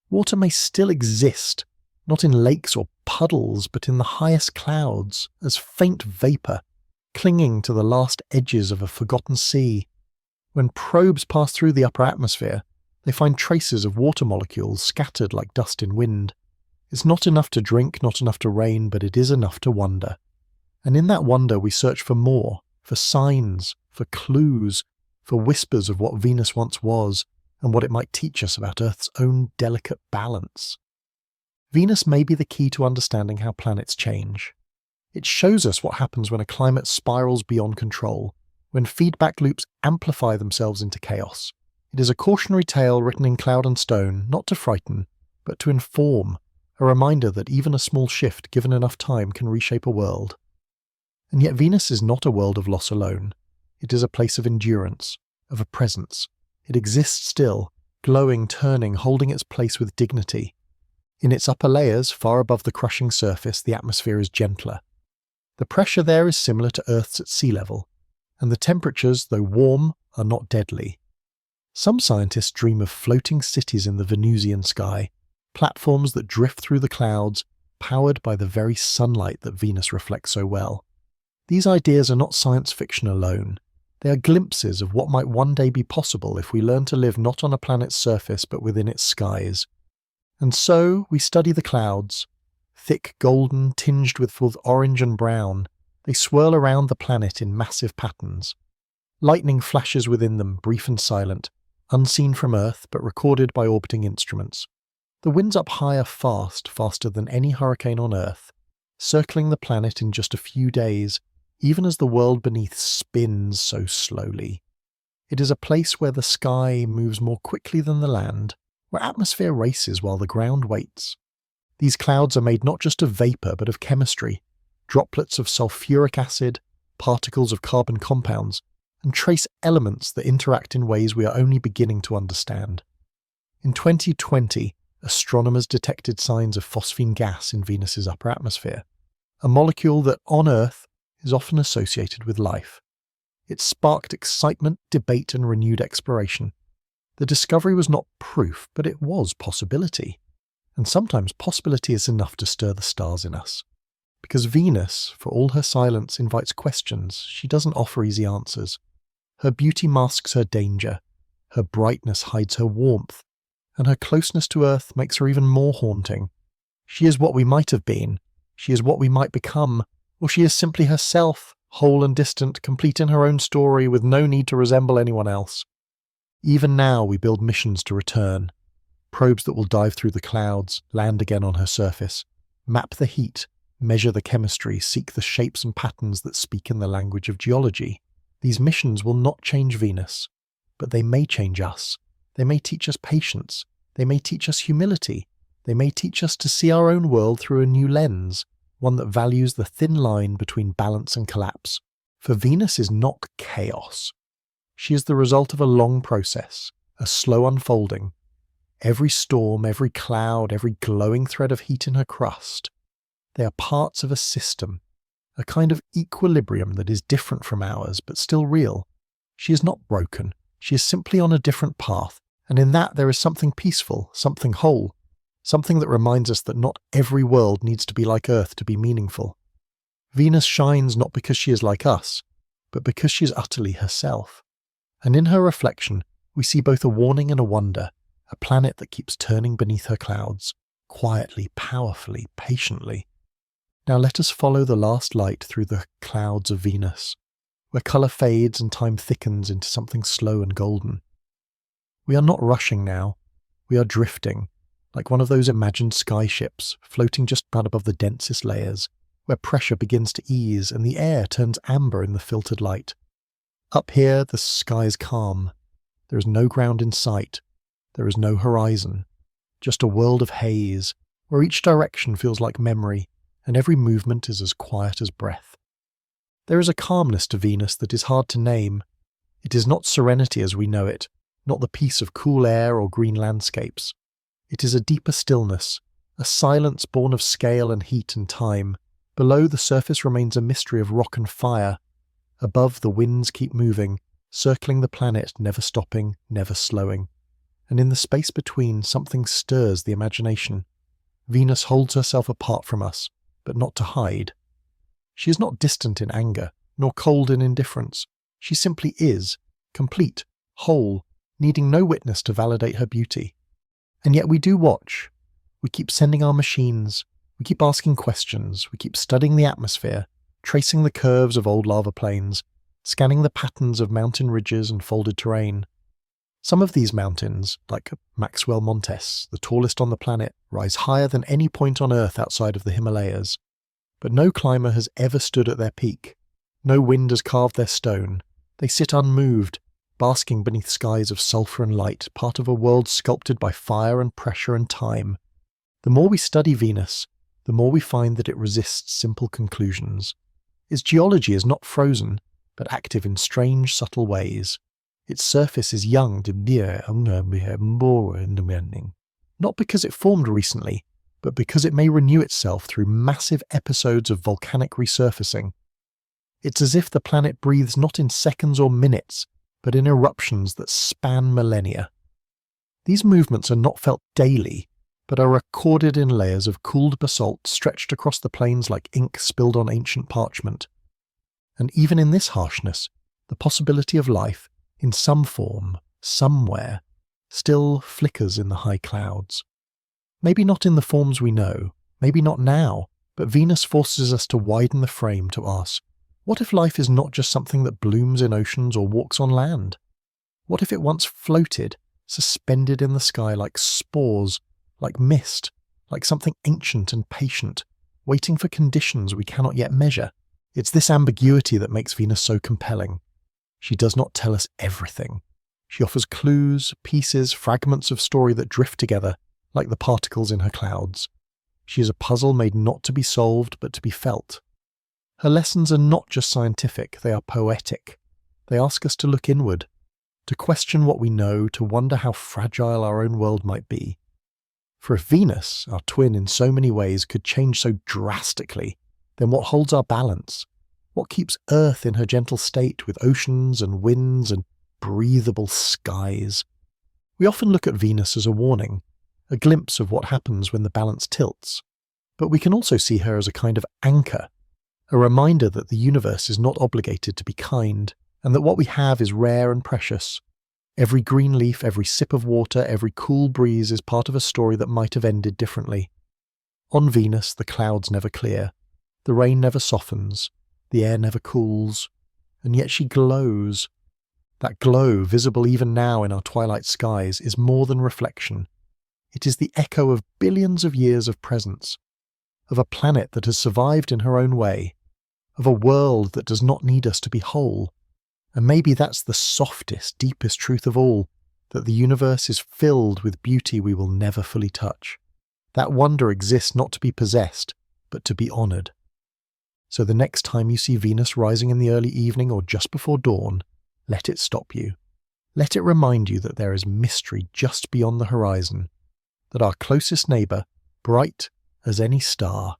Water may still exist, not in lakes or puddles, but in the highest clouds, as faint vapour, clinging to the last edges of a forgotten sea. When probes pass through the upper atmosphere, they find traces of water molecules scattered like dust in wind. It's not enough to drink, not enough to rain, but it is enough to wonder. And in that wonder we search for more, for signs, for clues, for whispers of what Venus once was, and what it might teach us about Earth's own delicate balance. Venus may be the key to understanding how planets change. It shows us what happens when a climate spirals beyond control, when feedback loops amplify themselves into chaos. It is a cautionary tale written in cloud and stone, not to frighten, but to inform, a reminder that even a small shift given enough time can reshape a world. And yet Venus is not a world of loss alone. It is a place of endurance, of a presence. It exists still, glowing, turning, holding its place with dignity. In its upper layers, far above the crushing surface, the atmosphere is gentler. The pressure there is similar to Earth's at sea level, and the temperatures, though warm, are not deadly. Some scientists dream of floating cities in the Venusian sky, platforms that drift through the clouds, powered by the very sunlight that Venus reflects so well. These ideas are not science fiction alone. They are glimpses of what might one day be possible if we learn to live not on a planet's surface but within its skies. And so we study the clouds. Thick golden, tinged with both orange and brown, they swirl around the planet in massive patterns. Lightning flashes within them, brief and silent, unseen from Earth but recorded by orbiting instruments. The winds up high are fast, faster than any hurricane on Earth, circling the planet in just a few days, even as the world beneath spins so slowly. It is a place where the sky moves more quickly than the land, where atmosphere races while the ground waits. These clouds are made not just of vapour but of chemistry, droplets of sulfuric acid, particles of carbon compounds, and trace elements that interact in ways we are only beginning to understand. In 2020, astronomers detected signs of phosphine gas in Venus's upper atmosphere, a molecule that, on Earth, is often associated with life. It sparked excitement, debate, and renewed exploration. The discovery was not proof, but it was possibility. And sometimes possibility is enough to stir the stars in us. Because Venus, for all her silence, invites questions. She doesn't offer easy answers. Her beauty masks her danger. Her brightness hides her warmth. And her closeness to Earth makes her even more haunting. She is what we might have been. She is what we might become. Or she is simply herself, whole and distant, complete in her own story, with no need to resemble anyone else. Even now we build missions to return. Probes that will dive through the clouds, land again on her surface, map the heat, measure the chemistry, seek the shapes and patterns that speak in the language of geology. These missions will not change Venus, but they may change us. They may teach us patience. They may teach us humility. They may teach us to see our own world through a new lens, one that values the thin line between balance and collapse. For Venus is not chaos. She is the result of a long process, a slow unfolding. Every storm, every cloud, every glowing thread of heat in her crust, they are parts of a system, a kind of equilibrium that is different from ours, but still real. She is not broken. She is simply on a different path, and in that there is something peaceful, something whole, something that reminds us that not every world needs to be like Earth to be meaningful. Venus shines not because she is like us, but because she is utterly herself. And in her reflection, we see both a warning and a wonder, a planet that keeps turning beneath her clouds, quietly, powerfully, patiently. Now let us follow the last light through the clouds of Venus, where colour fades and time thickens into something slow and golden. We are not rushing now. We are drifting, like one of those imagined skyships, floating just out above the densest layers, where pressure begins to ease and the air turns amber in the filtered light. Up here, the sky is calm. There is no ground in sight. There is no horizon. Just a world of haze, where each direction feels like memory, and every movement is as quiet as breath. There is a calmness to Venus that is hard to name. It is not serenity as we know it, not the peace of cool air or green landscapes. It is a deeper stillness, a silence born of scale and heat and time. Below, the surface remains a mystery of rock and fire. Above, the winds keep moving, circling the planet, never stopping, never slowing. And in the space between, something stirs the imagination. Venus holds herself apart from us, but not to hide. She is not distant in anger, nor cold in indifference. She simply is, complete, whole, needing no witness to validate her beauty. And yet we do watch. We keep sending our machines. We keep asking questions. We keep studying the atmosphere, tracing the curves of old lava plains, scanning the patterns of mountain ridges and folded terrain. Some of these mountains, like Maxwell Montes, the tallest on the planet, rise higher than any point on Earth outside of the Himalayas. But no climber has ever stood at their peak. No wind has carved their stone. They sit unmoved, basking beneath skies of sulphur and light, part of a world sculpted by fire and pressure and time. The more we study Venus, the more we find that it resists simple conclusions. Its geology is not frozen, but active in strange, subtle ways. Its surface is young, not because it formed recently, but because it may renew itself through massive episodes of volcanic resurfacing. It's as if the planet breathes not in seconds or minutes, but in eruptions that span millennia. These movements are not felt daily, but are recorded in layers of cooled basalt stretched across the plains like ink spilled on ancient parchment. And even in this harshness, the possibility of life, in some form, somewhere, still flickers in the high clouds. Maybe not in the forms we know, maybe not now, but Venus forces us to widen the frame to ask, what if life is not just something that blooms in oceans or walks on land? What if it once floated, suspended in the sky like spores, like mist, like something ancient and patient, waiting for conditions we cannot yet measure? It's this ambiguity that makes Venus so compelling. She does not tell us everything. She offers clues, pieces, fragments of story that drift together, like the particles in her clouds. She is a puzzle made not to be solved, but to be felt. Her lessons are not just scientific, they are poetic. They ask us to look inward, to question what we know, to wonder how fragile our own world might be. For if Venus, our twin in so many ways, could change so drastically, then what holds our balance? What keeps Earth in her gentle state with oceans and winds and breathable skies? We often look at Venus as a warning, a glimpse of what happens when the balance tilts. But we can also see her as a kind of anchor, a reminder that the universe is not obligated to be kind, and that what we have is rare and precious. Every green leaf, every sip of water, every cool breeze is part of a story that might have ended differently. On Venus, the clouds never clear, the rain never softens, the air never cools, and yet she glows. That glow, visible even now in our twilight skies, is more than reflection. It is the echo of billions of years of presence, of a planet that has survived in her own way, of a world that does not need us to be whole. And maybe that's the softest, deepest truth of all, that the universe is filled with beauty we will never fully touch. That wonder exists not to be possessed, but to be honoured. So the next time you see Venus rising in the early evening or just before dawn, let it stop you. Let it remind you that there is mystery just beyond the horizon, that our closest neighbour, bright as any star,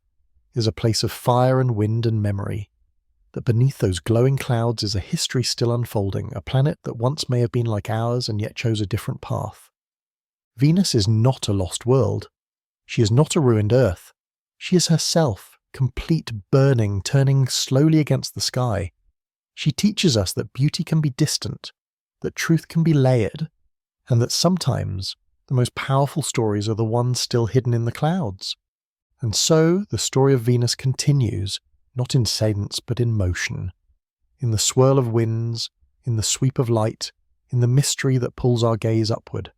is a place of fire and wind and memory, that beneath those glowing clouds is a history still unfolding, a planet that once may have been like ours and yet chose a different path. Venus is not a lost world. She is not a ruined Earth. She is herself, complete, burning, turning slowly against the sky. She teaches us that beauty can be distant, that truth can be layered, and that sometimes the most powerful stories are the ones still hidden in the clouds. And so the story of Venus continues, not in silence but in motion, in the swirl of winds, in the sweep of light, in the mystery that pulls our gaze upward.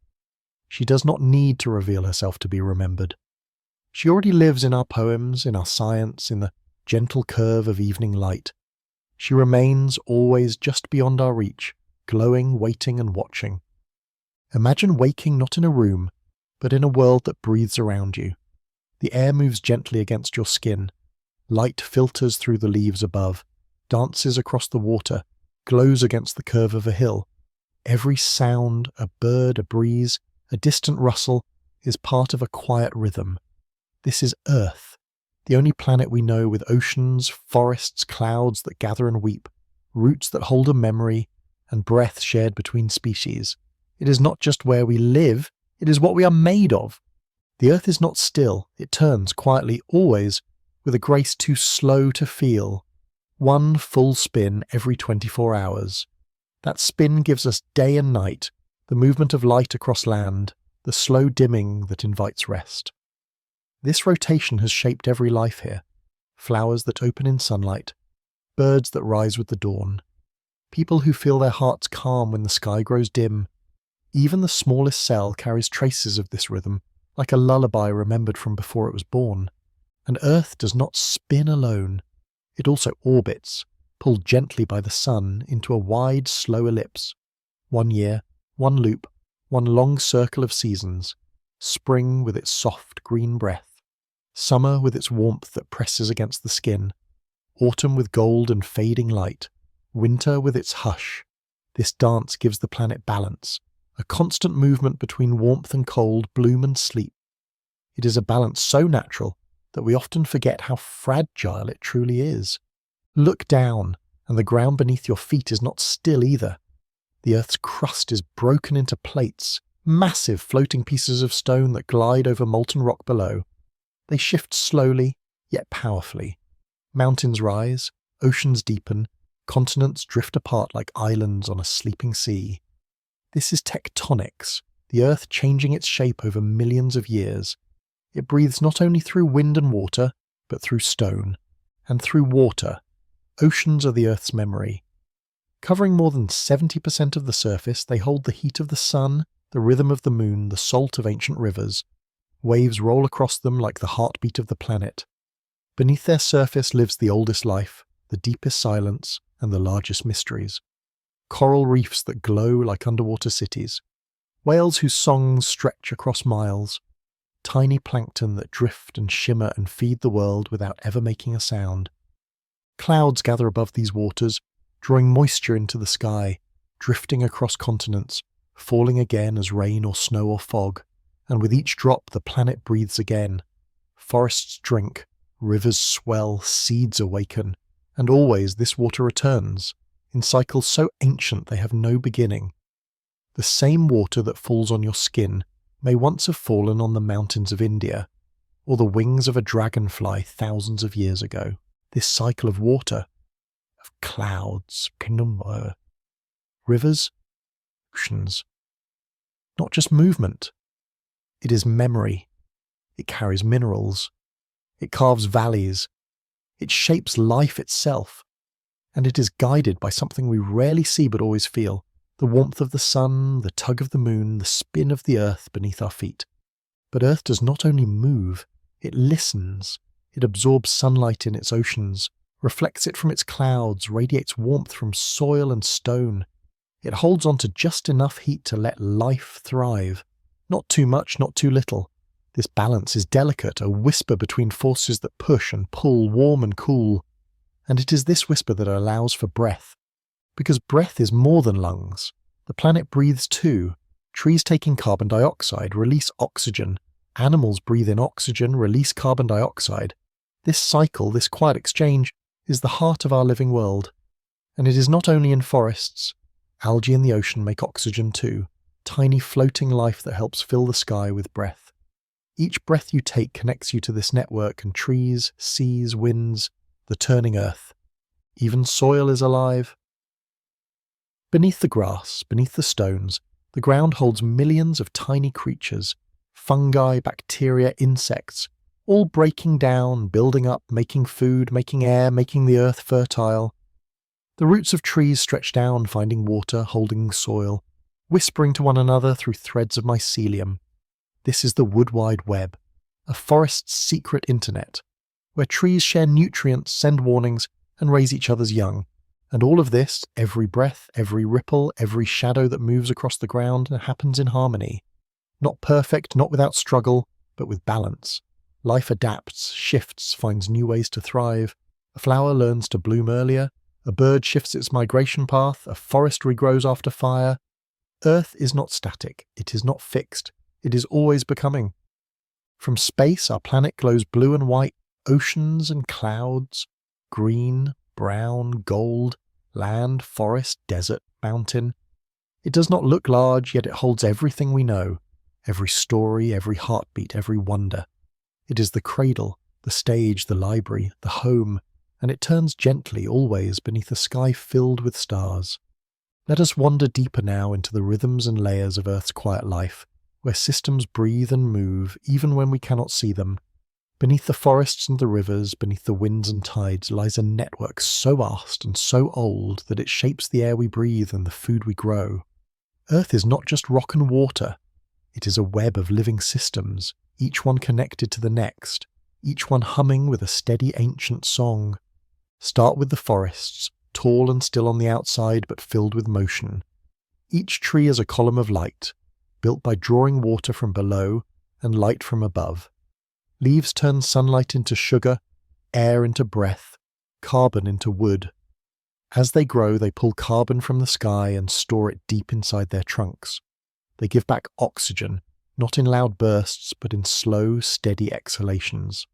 She does not need to reveal herself to be remembered. She already lives in our poems, in our science, in the gentle curve of evening light. She remains always just beyond our reach, glowing, waiting and watching. Imagine waking not in a room, but in a world that breathes around you. The air moves gently against your skin. Light filters through the leaves above, dances across the water, glows against the curve of a hill. Every sound, a bird, a breeze, a distant rustle, is part of a quiet rhythm. This is Earth, the only planet we know with oceans, forests, clouds that gather and weep, roots that hold a memory, and breath shared between species. It is not just where we live, it is what we are made of. The Earth is not still, it turns quietly, always, with a grace too slow to feel. One full spin every 24 hours. That spin gives us day and night, the movement of light across land, the slow dimming that invites rest. This rotation has shaped every life here. Flowers that open in sunlight, birds that rise with the dawn, people who feel their hearts calm when the sky grows dim. Even the smallest cell carries traces of this rhythm, like a lullaby remembered from before it was born. And Earth does not spin alone. It also orbits, pulled gently by the sun into a wide, slow ellipse. 1 year, one loop, one long circle of seasons. Spring with its soft green breath. Summer with its warmth that presses against the skin. Autumn with gold and fading light. Winter with its hush. This dance gives the planet balance, a constant movement between warmth and cold, bloom and sleep. It is a balance so natural that we often forget how fragile it truly is. Look down, and the ground beneath your feet is not still either. The Earth's crust is broken into plates, massive floating pieces of stone that glide over molten rock below. They shift slowly, yet powerfully. Mountains rise, oceans deepen, continents drift apart like islands on a sleeping sea. This is tectonics, the Earth changing its shape over millions of years. It breathes not only through wind and water, but through stone, and through water. Oceans are the Earth's memory. Covering more than 70% of the surface, they hold the heat of the sun, the rhythm of the moon, the salt of ancient rivers. Waves roll across them like the heartbeat of the planet. Beneath their surface lives the oldest life, the deepest silence, and the largest mysteries. Coral reefs that glow like underwater cities. Whales whose songs stretch across miles. Tiny plankton that drift and shimmer and feed the world without ever making a sound. Clouds gather above these waters, drawing moisture into the sky, drifting across continents, falling again as rain or snow or fog, and with each drop the planet breathes again. Forests drink, rivers swell, seeds awaken, and always this water returns, in cycles so ancient they have no beginning. The same water that falls on your skin, may once have fallen on the mountains of India, or the wings of a dragonfly thousands of years ago. This cycle of water, of clouds, rivers, oceans, not just movement. It is memory. It carries minerals. It carves valleys. It shapes life itself. And it is guided by something we rarely see but always feel: the warmth of the sun, the tug of the moon, the spin of the earth beneath our feet. But Earth does not only move, it listens. It absorbs sunlight in its oceans, reflects it from its clouds, radiates warmth from soil and stone. It holds on to just enough heat to let life thrive. Not too much, not too little. This balance is delicate, a whisper between forces that push and pull, warm and cool. And it is this whisper that allows for breath. Because breath is more than lungs. The planet breathes too. Trees take in carbon dioxide, release oxygen. Animals breathe in oxygen, release carbon dioxide. This cycle, this quiet exchange, is the heart of our living world. And it is not only in forests. Algae in the ocean make oxygen too, tiny floating life that helps fill the sky with breath. Each breath you take connects you to this network, and trees, seas, winds, the turning earth. Even soil is alive. Beneath the grass, beneath the stones, the ground holds millions of tiny creatures, fungi, bacteria, insects, all breaking down, building up, making food, making air, making the earth fertile. The roots of trees stretch down, finding water, holding soil, whispering to one another through threads of mycelium. This is the wood wide web, a forest's secret internet, where trees share nutrients, send warnings, and raise each other's young. And all of this, every breath, every ripple, every shadow that moves across the ground, happens in harmony. Not perfect, not without struggle, but with balance. Life adapts, shifts, finds new ways to thrive. A flower learns to bloom earlier. A bird shifts its migration path. A forest regrows after fire. Earth is not static. It is not fixed. It is always becoming. From space, our planet glows blue and white, oceans and clouds, green, brown, gold, land, forest, desert, mountain. It does not look large, yet it holds everything we know, every story, every heartbeat, every wonder. It is the cradle, the stage, the library, the home, and it turns gently always beneath a sky filled with stars. Let us wander deeper now into the rhythms and layers of Earth's quiet life, where systems breathe and move even when we cannot see them. Beneath the forests and the rivers, beneath the winds and tides, lies a network so vast and so old that it shapes the air we breathe and the food we grow. Earth is not just rock and water. It is a web of living systems, each one connected to the next, each one humming with a steady ancient song. Start with the forests, tall and still on the outside but filled with motion. Each tree is a column of light, built by drawing water from below and light from above. Leaves turn sunlight into sugar, air into breath, carbon into wood. As they grow, they pull carbon from the sky and store it deep inside their trunks. They give back oxygen, not in loud bursts, but in slow, steady exhalations.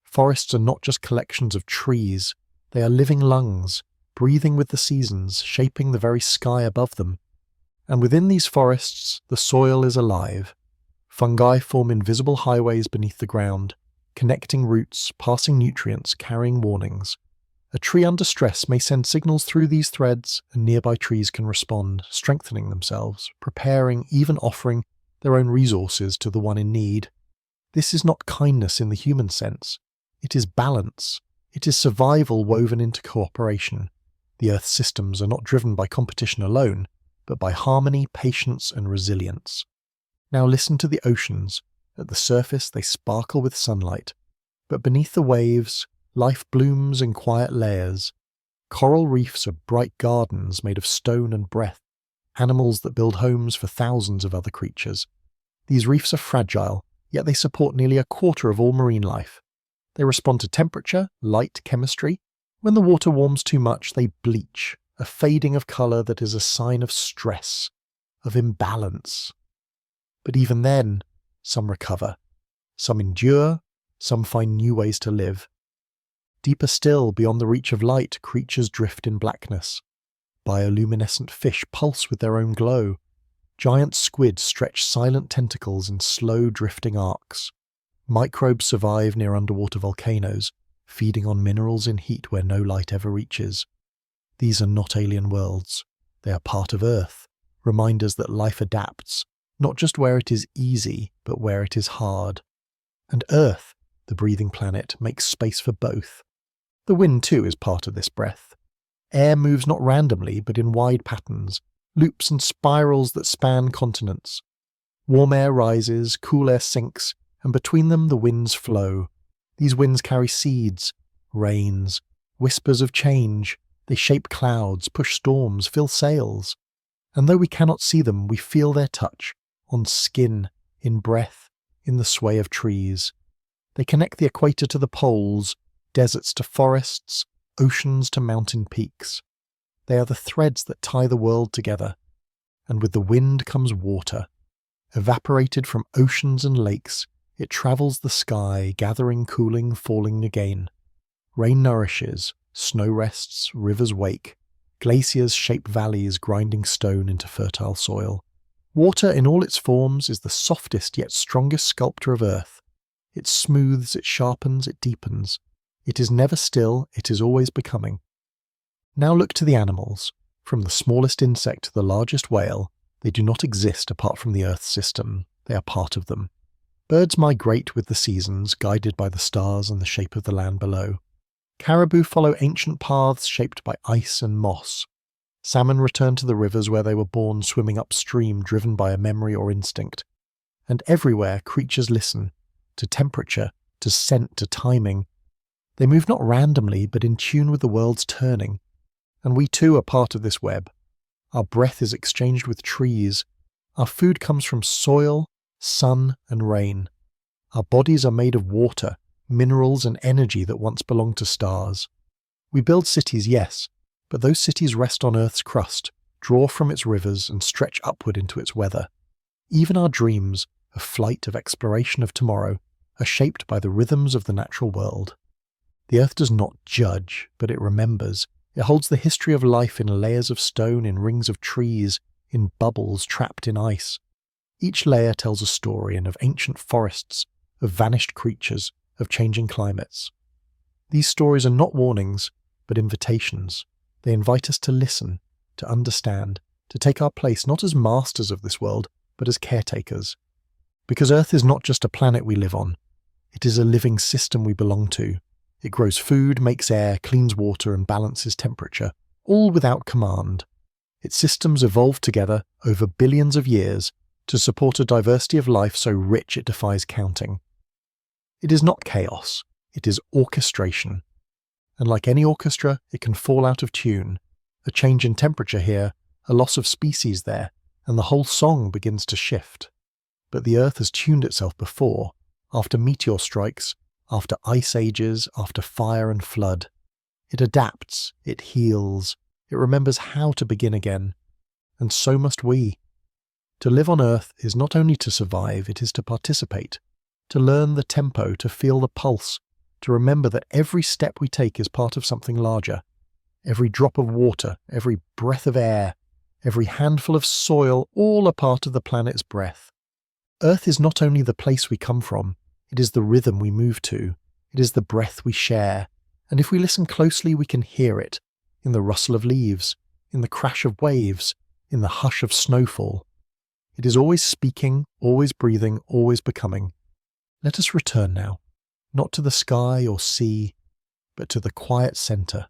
Forests are not just collections of trees. They are living lungs, breathing with the seasons, shaping the very sky above them. And within these forests, the soil is alive. Fungi form invisible highways beneath the ground, connecting roots, passing nutrients, carrying warnings. A tree under stress may send signals through these threads, and nearby trees can respond, strengthening themselves, preparing, even offering their own resources to the one in need. This is not kindness in the human sense. It is balance. It is survival woven into cooperation. The Earth's systems are not driven by competition alone, but by harmony, patience, and resilience. Now listen to the oceans. At the surface they sparkle with sunlight, but beneath the waves, life blooms in quiet layers. Coral reefs are bright gardens made of stone and breath, animals that build homes for thousands of other creatures. These reefs are fragile, yet they support nearly a quarter of all marine life. They respond to temperature, light, chemistry. When the water warms too much, they bleach, a fading of colour that is a sign of stress, of imbalance. But even then, some recover. Some endure, some find new ways to live. Deeper still, beyond the reach of light, creatures drift in blackness. Bioluminescent fish pulse with their own glow. Giant squid stretch silent tentacles in slow drifting arcs. Microbes survive near underwater volcanoes, feeding on minerals in heat where no light ever reaches. These are not alien worlds. They are part of Earth, reminders that life adapts, not just where it is easy, but where it is hard. And Earth, the breathing planet, makes space for both. The wind, too, is part of this breath. Air moves not randomly, but in wide patterns, loops and spirals that span continents. Warm air rises, cool air sinks, and between them the winds flow. These winds carry seeds, rains, whispers of change. They shape clouds, push storms, fill sails. And though we cannot see them, we feel their touch, on skin, in breath, in the sway of trees. They connect the equator to the poles, deserts to forests, oceans to mountain peaks. They are the threads that tie the world together. And with the wind comes water. Evaporated from oceans and lakes, it travels the sky, gathering, cooling, falling again. Rain nourishes, snow rests, rivers wake. Glaciers shape valleys, grinding stone into fertile soil. Water in all its forms is the softest yet strongest sculptor of Earth. It smooths, it sharpens, it deepens. It is never still, it is always becoming. Now look to the animals. From the smallest insect to the largest whale, they do not exist apart from the Earth's system. They are part of them. Birds migrate with the seasons, guided by the stars and the shape of the land below. Caribou follow ancient paths shaped by ice and moss. Salmon return to the rivers where they were born, swimming upstream, driven by a memory or instinct. And everywhere creatures listen, to temperature, to scent, to timing. They move not randomly, but in tune with the world's turning. And we too are part of this web. Our breath is exchanged with trees. Our food comes from soil, sun, and rain. Our bodies are made of water, minerals and energy that once belonged to stars. We build cities, yes, but those cities rest on Earth's crust, draw from its rivers, and stretch upward into its weather. Even our dreams, of flight, of exploration of tomorrow, are shaped by the rhythms of the natural world. The Earth does not judge, but it remembers. It holds the history of life in layers of stone, in rings of trees, in bubbles trapped in ice. Each layer tells a story, and of ancient forests, of vanished creatures, of changing climates. These stories are not warnings, but invitations. They invite us to listen, to understand, to take our place not as masters of this world, but as caretakers. Because Earth is not just a planet we live on. It is a living system we belong to. It grows food, makes air, cleans water, and balances temperature, all without command. Its systems evolved together over billions of years to support a diversity of life so rich it defies counting. It is not chaos, it is orchestration. And like any orchestra, it can fall out of tune. A change in temperature here, a loss of species there, and the whole song begins to shift. But the Earth has tuned itself before, after meteor strikes, after ice ages, after fire and flood. It adapts, it heals, it remembers how to begin again. And so must we. To live on Earth is not only to survive, it is to participate, to learn the tempo, to feel the pulse, to remember that every step we take is part of something larger. Every drop of water, every breath of air, every handful of soil, all are part of the planet's breath. Earth is not only the place we come from, it is the rhythm we move to, it is the breath we share, and if we listen closely we can hear it, in the rustle of leaves, in the crash of waves, in the hush of snowfall. It is always speaking, always breathing, always becoming. Let us return now, not to the sky or sea, but to the quiet centre,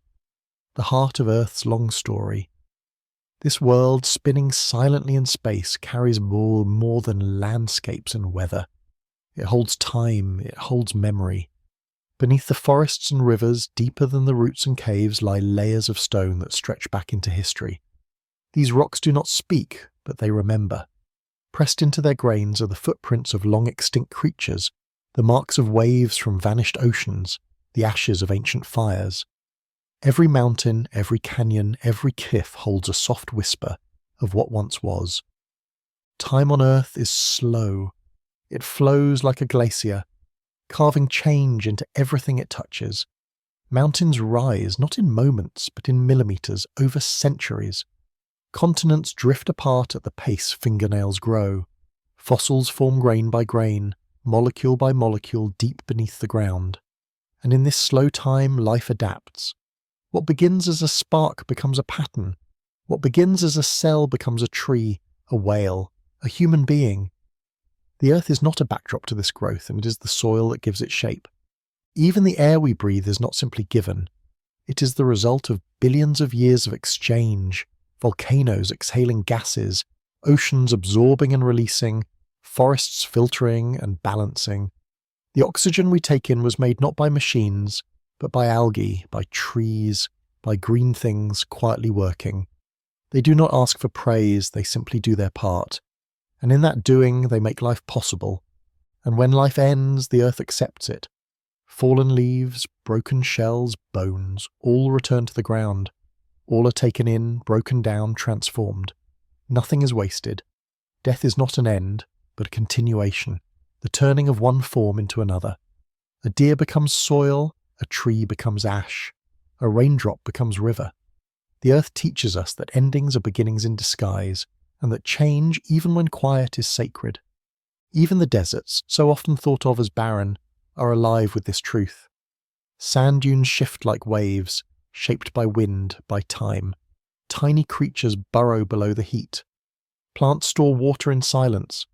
the heart of Earth's long story. This world, spinning silently in space, carries more than landscapes and weather. It holds time, it holds memory. Beneath the forests and rivers, deeper than the roots and caves, lie layers of stone that stretch back into history. These rocks do not speak, but they remember. Pressed into their grains are the footprints of long-extinct creatures, the marks of waves from vanished oceans, the ashes of ancient fires. Every mountain, every canyon, every cliff holds a soft whisper of what once was. Time on Earth is slow. It flows like a glacier, carving change into everything it touches. Mountains rise not in moments, but in millimeters, over centuries. Continents drift apart at the pace fingernails grow. Fossils form grain by grain, molecule by molecule deep beneath the ground. And in this slow time, life adapts. What begins as a spark becomes a pattern. What begins as a cell becomes a tree, a whale, a human being. The Earth is not a backdrop to this growth, and it is the soil that gives it shape. Even the air we breathe is not simply given. It is the result of billions of years of exchange, volcanoes exhaling gases, oceans absorbing and releasing, forests filtering and balancing. The oxygen we take in was made not by machines, but by algae, by trees, by green things quietly working. They do not ask for praise, they simply do their part. And in that doing, they make life possible. And when life ends, the Earth accepts it. Fallen leaves, broken shells, bones, all return to the ground. All are taken in, broken down, transformed. Nothing is wasted. Death is not an end, but a continuation, the turning of one form into another. A deer becomes soil, a tree becomes ash, a raindrop becomes river. The Earth teaches us that endings are beginnings in disguise, and that change, even when quiet, is sacred. Even the deserts, so often thought of as barren, are alive with this truth. Sand dunes shift like waves, shaped by wind, by time. Tiny creatures burrow below the heat. Plants store water in silence.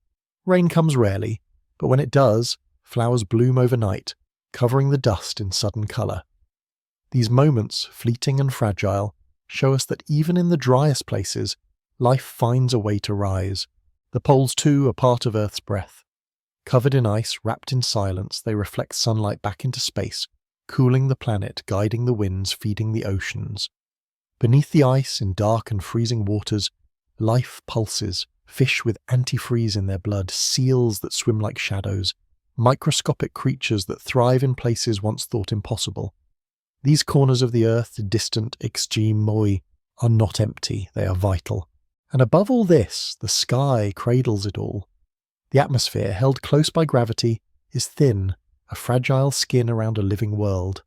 Rain comes rarely, but when it does, flowers bloom overnight, covering the dust in sudden colour. These moments, fleeting and fragile, show us that even in the driest places, life finds a way to rise. The poles, too, are part of Earth's breath. Covered in ice, wrapped in silence, they reflect sunlight back into space, cooling the planet, guiding the winds, feeding the oceans. Beneath the ice, in dark and freezing waters, life pulses, fish with antifreeze in their blood, seals that swim like shadows, microscopic creatures that thrive in places once thought impossible. These corners of the Earth, distant, extreme moi, are not empty, they are vital. And above all this, the sky cradles it all. The atmosphere, held close by gravity, is thin, a fragile skin around a living world.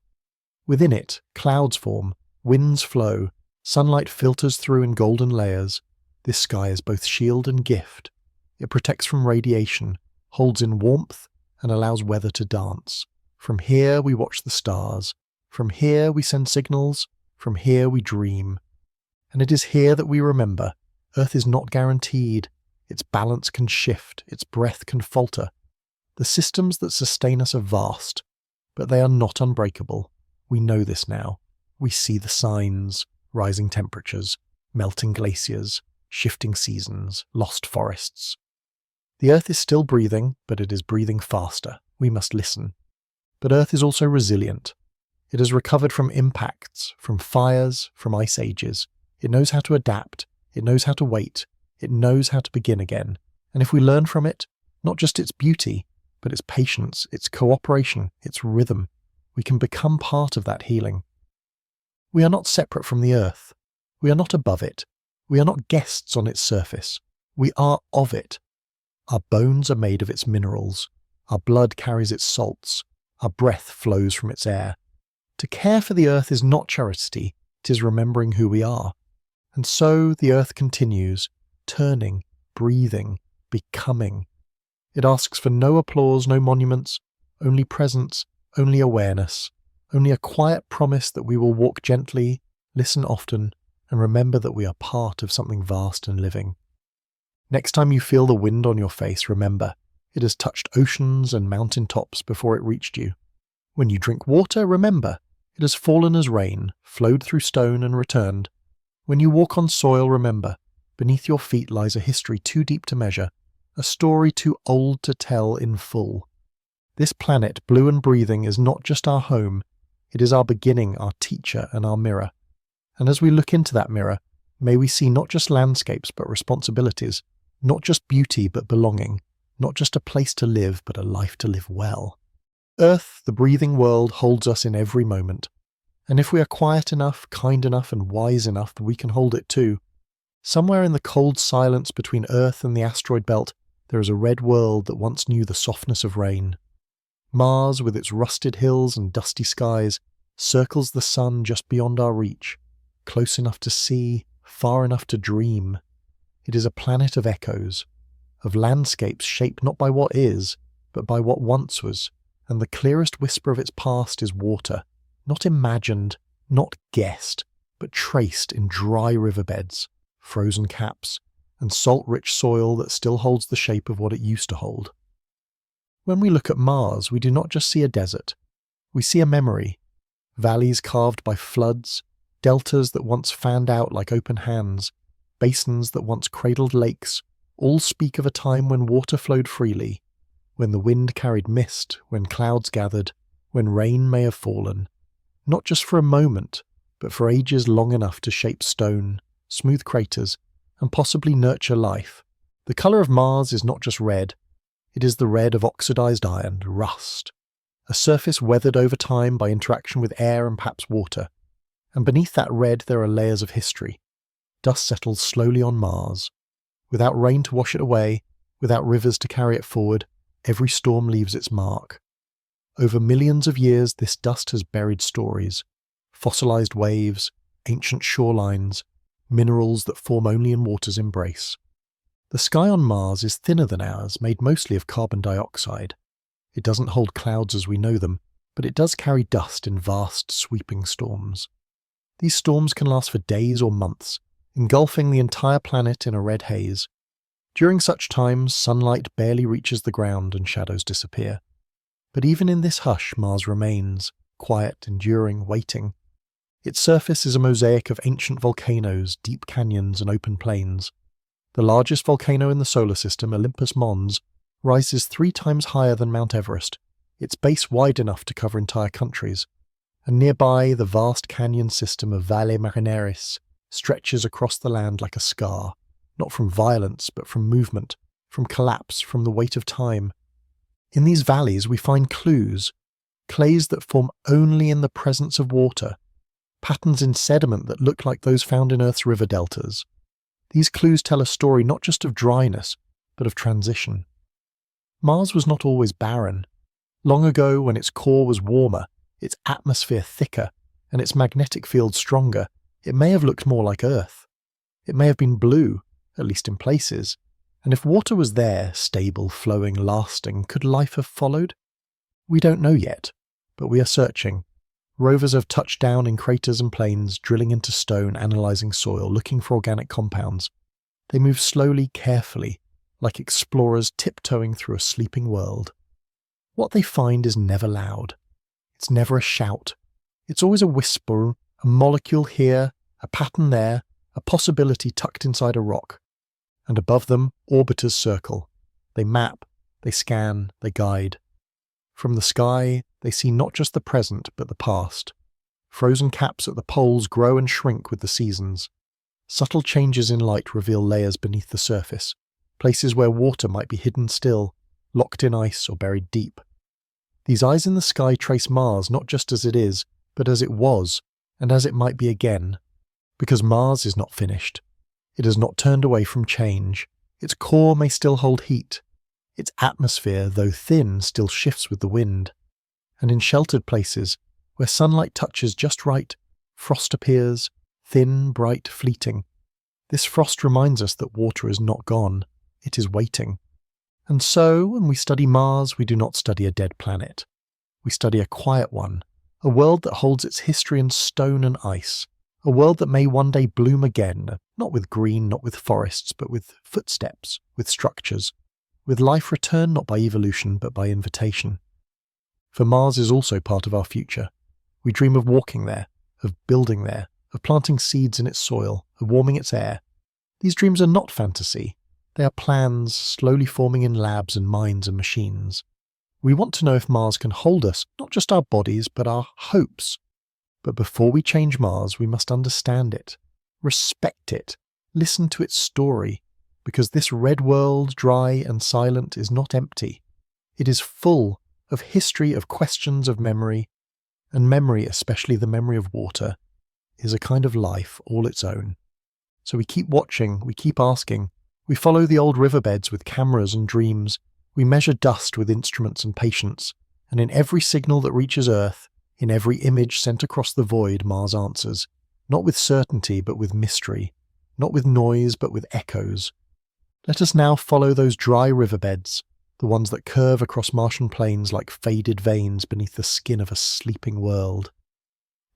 Within it, clouds form, winds flow, sunlight filters through in golden layers. This sky is both shield and gift. It protects from radiation, holds in warmth, and allows weather to dance. From here we watch the stars. From here we send signals. From here we dream. And it is here that we remember, Earth is not guaranteed. Its balance can shift, its breath can falter. The systems that sustain us are vast, but they are not unbreakable. We know this now. We see the signs: rising temperatures, melting glaciers, shifting seasons, lost forests. The Earth is still breathing, but it is breathing faster. We must listen. But Earth is also resilient. It has recovered from impacts, from fires, from ice ages. It knows how to adapt. It knows how to wait. It knows how to begin again. And if we learn from it, not just its beauty, but its patience, its cooperation, its rhythm, we can become part of that healing. We are not separate from the Earth. We are not above it. We are not guests on its surface. We are of it. Our bones are made of its minerals. Our blood carries its salts. Our breath flows from its air. To care for the Earth is not charity, it is remembering who we are. And so the Earth continues, turning, breathing, becoming. It asks for no applause, no monuments, only presence, only awareness, only a quiet promise that we will walk gently, listen often, and remember that we are part of something vast and living. Next time you feel the wind on your face, remember, it has touched oceans and mountain tops before it reached you. When you drink water, remember, it has fallen as rain, flowed through stone and returned. When you walk on soil, remember, beneath your feet lies a history too deep to measure, a story too old to tell in full. This planet, blue and breathing, is not just our home, it is our beginning, our teacher, and our mirror. And as we look into that mirror, may we see not just landscapes but responsibilities, not just beauty but belonging, not just a place to live but a life to live well. Earth, the breathing world, holds us in every moment. And if we are quiet enough, kind enough, and wise enough, we can hold it too. Somewhere in the cold silence between Earth and the asteroid belt, there is a red world that once knew the softness of rain. Mars, with its rusted hills and dusty skies, circles the sun just beyond our reach, close enough to see, far enough to dream. It is a planet of echoes, of landscapes shaped not by what is, but by what once was, and the clearest whisper of its past is water, not imagined, not guessed, but traced in dry riverbeds, frozen caps, and salt-rich soil that still holds the shape of what it used to hold. When we look at Mars, we do not just see a desert. We see a memory, valleys carved by floods, deltas that once fanned out like open hands, basins that once cradled lakes, all speak of a time when water flowed freely, when the wind carried mist, when clouds gathered, when rain may have fallen, not just for a moment, but for ages long enough to shape stone, smooth craters, and possibly nurture life. The colour of Mars is not just red, it is the red of oxidized iron, rust, a surface weathered over time by interaction with air and perhaps water, and beneath that red there are layers of history. Dust settles slowly on Mars. Without rain to wash it away, without rivers to carry it forward, every storm leaves its mark. Over millions of years this dust has buried stories, fossilized waves, ancient shorelines, minerals that form only in water's embrace. The sky on Mars is thinner than ours, made mostly of carbon dioxide. It doesn't hold clouds as we know them, but it does carry dust in vast, sweeping storms. These storms can last for days or months, engulfing the entire planet in a red haze. During such times, sunlight barely reaches the ground and shadows disappear. But even in this hush, Mars remains, quiet, enduring, waiting. Its surface is a mosaic of ancient volcanoes, deep canyons, and open plains. The largest volcano in the solar system, Olympus Mons, rises 3 times higher than Mount Everest, its base wide enough to cover entire countries. And nearby, the vast canyon system of Valle Marineris stretches across the land like a scar, not from violence, but from movement, from collapse, from the weight of time. In these valleys we find clues, clays that form only in the presence of water, patterns in sediment that look like those found in Earth's river deltas. These clues tell a story not just of dryness, but of transition. Mars was not always barren. Long ago, when its core was warmer, its atmosphere thicker, and its magnetic field stronger, it may have looked more like Earth. It may have been blue, at least in places, and if water was there, stable, flowing, lasting, could life have followed? We don't know yet, but we are searching. Rovers have touched down in craters and plains, drilling into stone, analysing soil, looking for organic compounds. They move slowly, carefully, like explorers tiptoeing through a sleeping world. What they find is never loud. It's never a shout. It's always a whisper, a molecule here, a pattern there, a possibility tucked inside a rock. And above them, orbiters circle. They map, they scan, they guide. From the sky, they see not just the present, but the past. Frozen caps at the poles grow and shrink with the seasons. Subtle changes in light reveal layers beneath the surface, places where water might be hidden still, locked in ice or buried deep. These eyes in the sky trace Mars not just as it is, but as it was, and as it might be again. Because Mars is not finished. It has not turned away from change. Its core may still hold heat. Its atmosphere, though thin, still shifts with the wind. And in sheltered places, where sunlight touches just right, frost appears, thin, bright, fleeting. This frost reminds us that water is not gone, it is waiting. And so, when we study Mars, we do not study a dead planet. We study a quiet one, a world that holds its history in stone and ice, a world that may one day bloom again, not with green, not with forests, but with footsteps, with structures, with life returned not by evolution, but by invitation. For Mars is also part of our future. We dream of walking there, of building there, of planting seeds in its soil, of warming its air. These dreams are not fantasy. They are plans slowly forming in labs and minds and machines. We want to know if Mars can hold us, not just our bodies, but our hopes. But before we change Mars, we must understand it, respect it, listen to its story, because this red world, dry and silent, is not empty. It is full of history, of questions, of memory, and memory, especially the memory of water, is a kind of life all its own. So we keep watching, we keep asking, we follow the old riverbeds with cameras and dreams, we measure dust with instruments and patience, and in every signal that reaches Earth, in every image sent across the void, Mars answers, not with certainty but with mystery, not with noise but with echoes. Let us now follow those dry riverbeds, the ones that curve across Martian plains like faded veins beneath the skin of a sleeping world.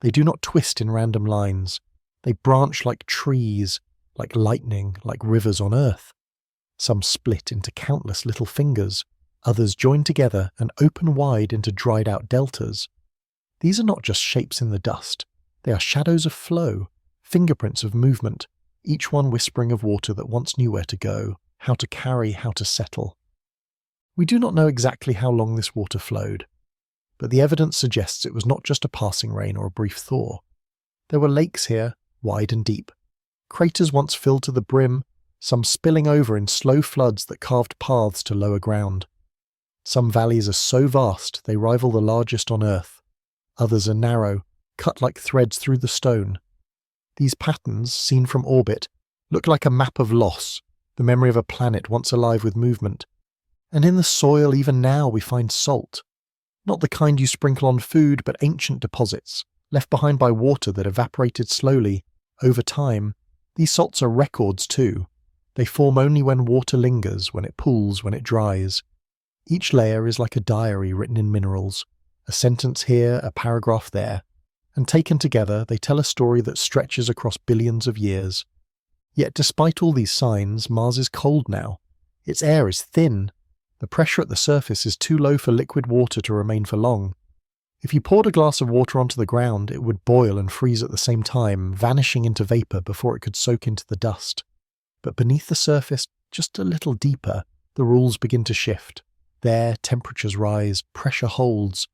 They do not twist in random lines. They branch like trees, like lightning, like rivers on Earth. Some split into countless little fingers, others join together and open wide into dried-out deltas. These are not just shapes in the dust. They are shadows of flow, fingerprints of movement, each one whispering of water that once knew where to go, how to carry, how to settle. We do not know exactly how long this water flowed, but the evidence suggests it was not just a passing rain or a brief thaw. There were lakes here, wide and deep, craters once filled to the brim, some spilling over in slow floods that carved paths to lower ground. Some valleys are so vast they rival the largest on Earth. Others are narrow, cut like threads through the stone. These patterns, seen from orbit, look like a map of loss, the memory of a planet once alive with movement. And in the soil even now we find salt. Not the kind you sprinkle on food, but ancient deposits, left behind by water that evaporated slowly, over time. These salts are records too. They form only when water lingers, when it pools, when it dries. Each layer is like a diary written in minerals, a sentence here, a paragraph there, and taken together they tell a story that stretches across billions of years. Yet despite all these signs, Mars is cold now. Its air is thin. The pressure at the surface is too low for liquid water to remain for long. If you poured a glass of water onto the ground, it would boil and freeze at the same time, vanishing into vapour before it could soak into the dust. But beneath the surface, just a little deeper, the rules begin to shift. There, temperatures rise, pressure holds,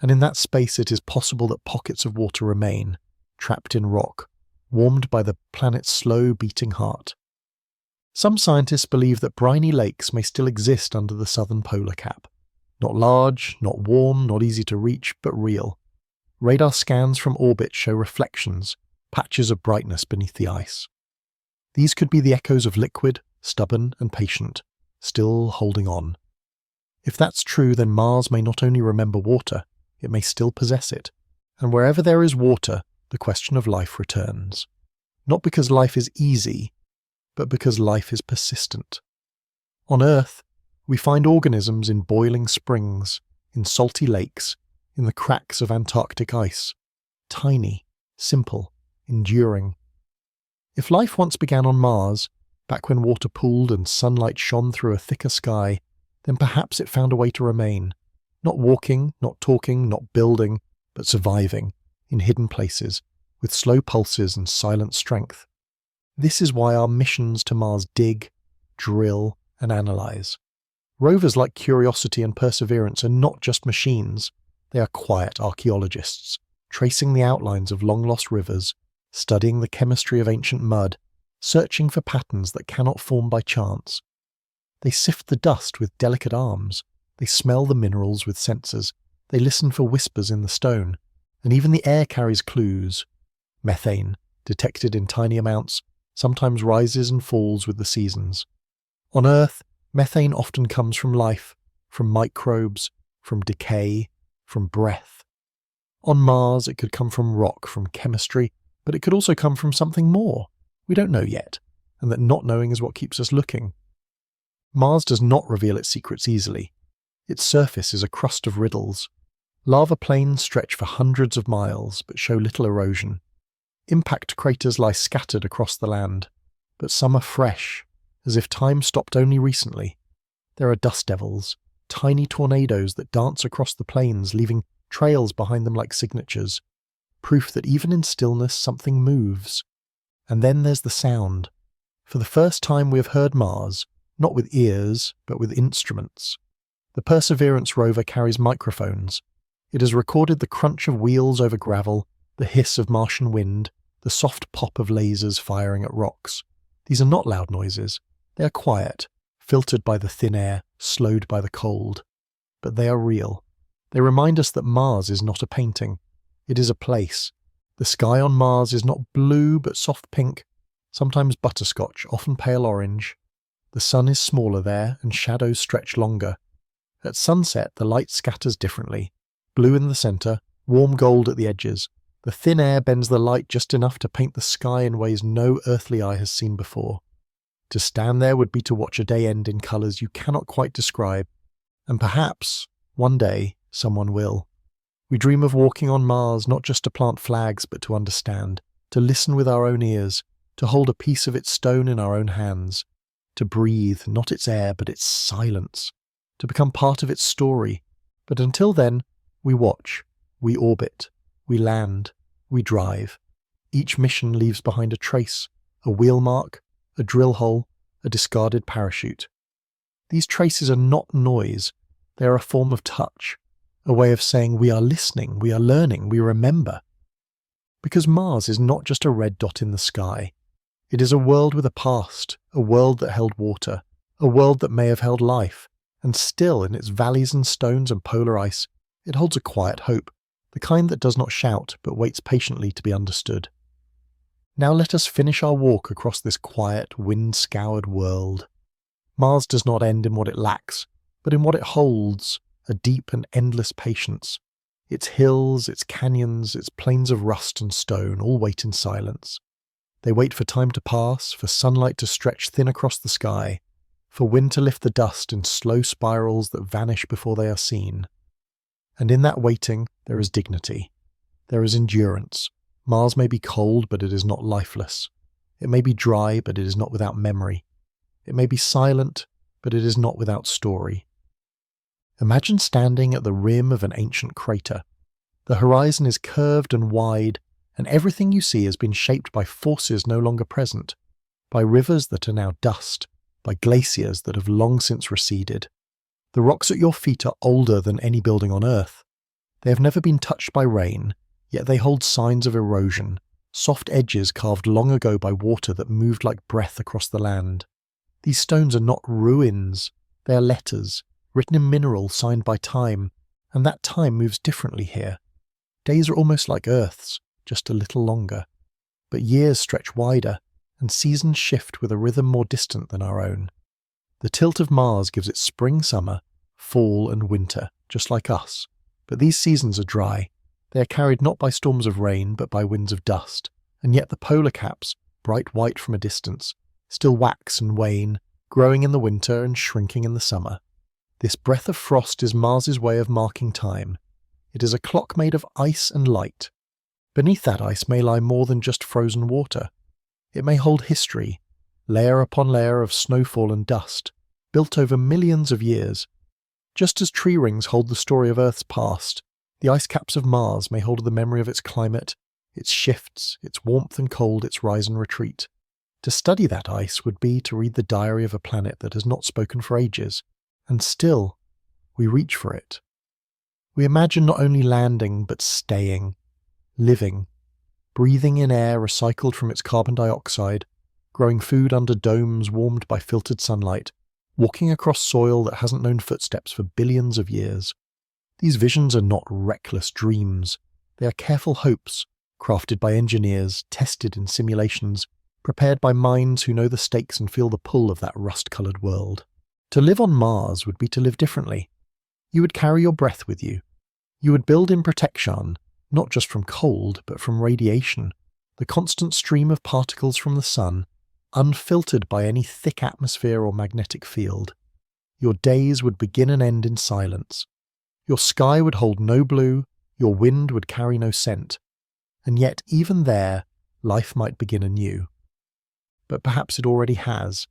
and in that space it is possible that pockets of water remain, trapped in rock, warmed by the planet's slow beating heart. Some scientists believe that briny lakes may still exist under the southern polar cap. Not large, not warm, not easy to reach, but real. Radar scans from orbit show reflections, patches of brightness beneath the ice. These could be the echoes of liquid, stubborn and patient, still holding on. If that's true, then Mars may not only remember water, it may still possess it. And wherever there is water, the question of life returns. Not because life is easy, but because life is persistent. On Earth, we find organisms in boiling springs, in salty lakes, in the cracks of Antarctic ice. Tiny, simple, enduring. If life once began on Mars, back when water pooled and sunlight shone through a thicker sky, then perhaps it found a way to remain. Not walking, not talking, not building, but surviving, in hidden places, with slow pulses and silent strength. This is why our missions to Mars dig, drill, and analyze. Rovers like Curiosity and Perseverance are not just machines, they are quiet archaeologists, tracing the outlines of long-lost rivers, studying the chemistry of ancient mud, searching for patterns that cannot form by chance. They sift the dust with delicate arms, they smell the minerals with sensors, they listen for whispers in the stone, and even the air carries clues. Methane, detected in tiny amounts, sometimes rises and falls with the seasons. On Earth, methane often comes from life, from microbes, from decay, from breath. On Mars, it could come from rock, from chemistry, but it could also come from something more. We don't know yet, and that not knowing is what keeps us looking. Mars does not reveal its secrets easily. Its surface is a crust of riddles. Lava plains stretch for hundreds of miles, but show little erosion. Impact craters lie scattered across the land, but some are fresh, as if time stopped only recently. There are dust devils, tiny tornadoes that dance across the plains, leaving trails behind them like signatures, proof that even in stillness something moves. And then there's the sound. For the first time we have heard Mars, not with ears, but with instruments. The Perseverance rover carries microphones. It has recorded the crunch of wheels over gravel, the hiss of Martian wind, the soft pop of lasers firing at rocks. These are not loud noises. They are quiet, filtered by the thin air, slowed by the cold. But they are real. They remind us that Mars is not a painting. It is a place. The sky on Mars is not blue but soft pink, sometimes butterscotch, often pale orange. The sun is smaller there and shadows stretch longer. At sunset the light scatters differently, blue in the centre, warm gold at the edges, The thin air bends the light just enough to paint the sky in ways no earthly eye has seen before. To stand there would be to watch a day end in colours you cannot quite describe, and perhaps, one day, someone will. We dream of walking on Mars not just to plant flags but to understand, to listen with our own ears, to hold a piece of its stone in our own hands, to breathe not its air but its silence, to become part of its story. But until then, we watch, we orbit, we land, we drive. Each mission leaves behind a trace, a wheel mark, a drill hole, a discarded parachute. These traces are not noise, they are a form of touch, a way of saying we are listening, we are learning, we remember. Because Mars is not just a red dot in the sky. It is a world with a past, a world that held water, a world that may have held life, and still in its valleys and stones and polar ice, it holds a quiet hope, the kind that does not shout but waits patiently to be understood. Now let us finish our walk across this quiet, wind-scoured world. Mars does not end in what it lacks, but in what it holds, a deep and endless patience. Its hills, its canyons, its plains of rust and stone all wait in silence. They wait for time to pass, for sunlight to stretch thin across the sky, for wind to lift the dust in slow spirals that vanish before they are seen. And in that waiting, there is dignity. There is endurance. Mars may be cold, but it is not lifeless. It may be dry, but it is not without memory. It may be silent, but it is not without story. Imagine standing at the rim of an ancient crater. The horizon is curved and wide, and everything you see has been shaped by forces no longer present, by rivers that are now dust, by glaciers that have long since receded. The rocks at your feet are older than any building on Earth. They have never been touched by rain, yet they hold signs of erosion, soft edges carved long ago by water that moved like breath across the land. These stones are not ruins, they are letters, written in mineral signed by time, and that time moves differently here. Days are almost like Earth's, just a little longer. But years stretch wider, and seasons shift with a rhythm more distant than our own. The tilt of Mars gives it spring-summer, fall and winter, just like us. But these seasons are dry. They are carried not by storms of rain, but by winds of dust. And yet the polar caps, bright white from a distance, still wax and wane, growing in the winter and shrinking in the summer. This breath of frost is Mars's way of marking time. It is a clock made of ice and light. Beneath that ice may lie more than just frozen water. It may hold history, layer upon layer of snowfall and dust, built over millions of years. Just as tree rings hold the story of Earth's past, the ice caps of Mars may hold the memory of its climate, its shifts, its warmth and cold, its rise and retreat. To study that ice would be to read the diary of a planet that has not spoken for ages, and still, we reach for it. We imagine not only landing, but staying, living, breathing in air recycled from its carbon dioxide, growing food under domes warmed by filtered sunlight, walking across soil that hasn't known footsteps for billions of years. These visions are not reckless dreams. They are careful hopes, crafted by engineers, tested in simulations, prepared by minds who know the stakes and feel the pull of that rust-coloured world. To live on Mars would be to live differently. You would carry your breath with you. You would build in protection, not just from cold, but from radiation, the constant stream of particles from the sun, unfiltered by any thick atmosphere or magnetic field. Your days would begin and end in silence. Your sky would hold no blue, your wind would carry no scent. And yet, even there, life might begin anew. But perhaps it already has.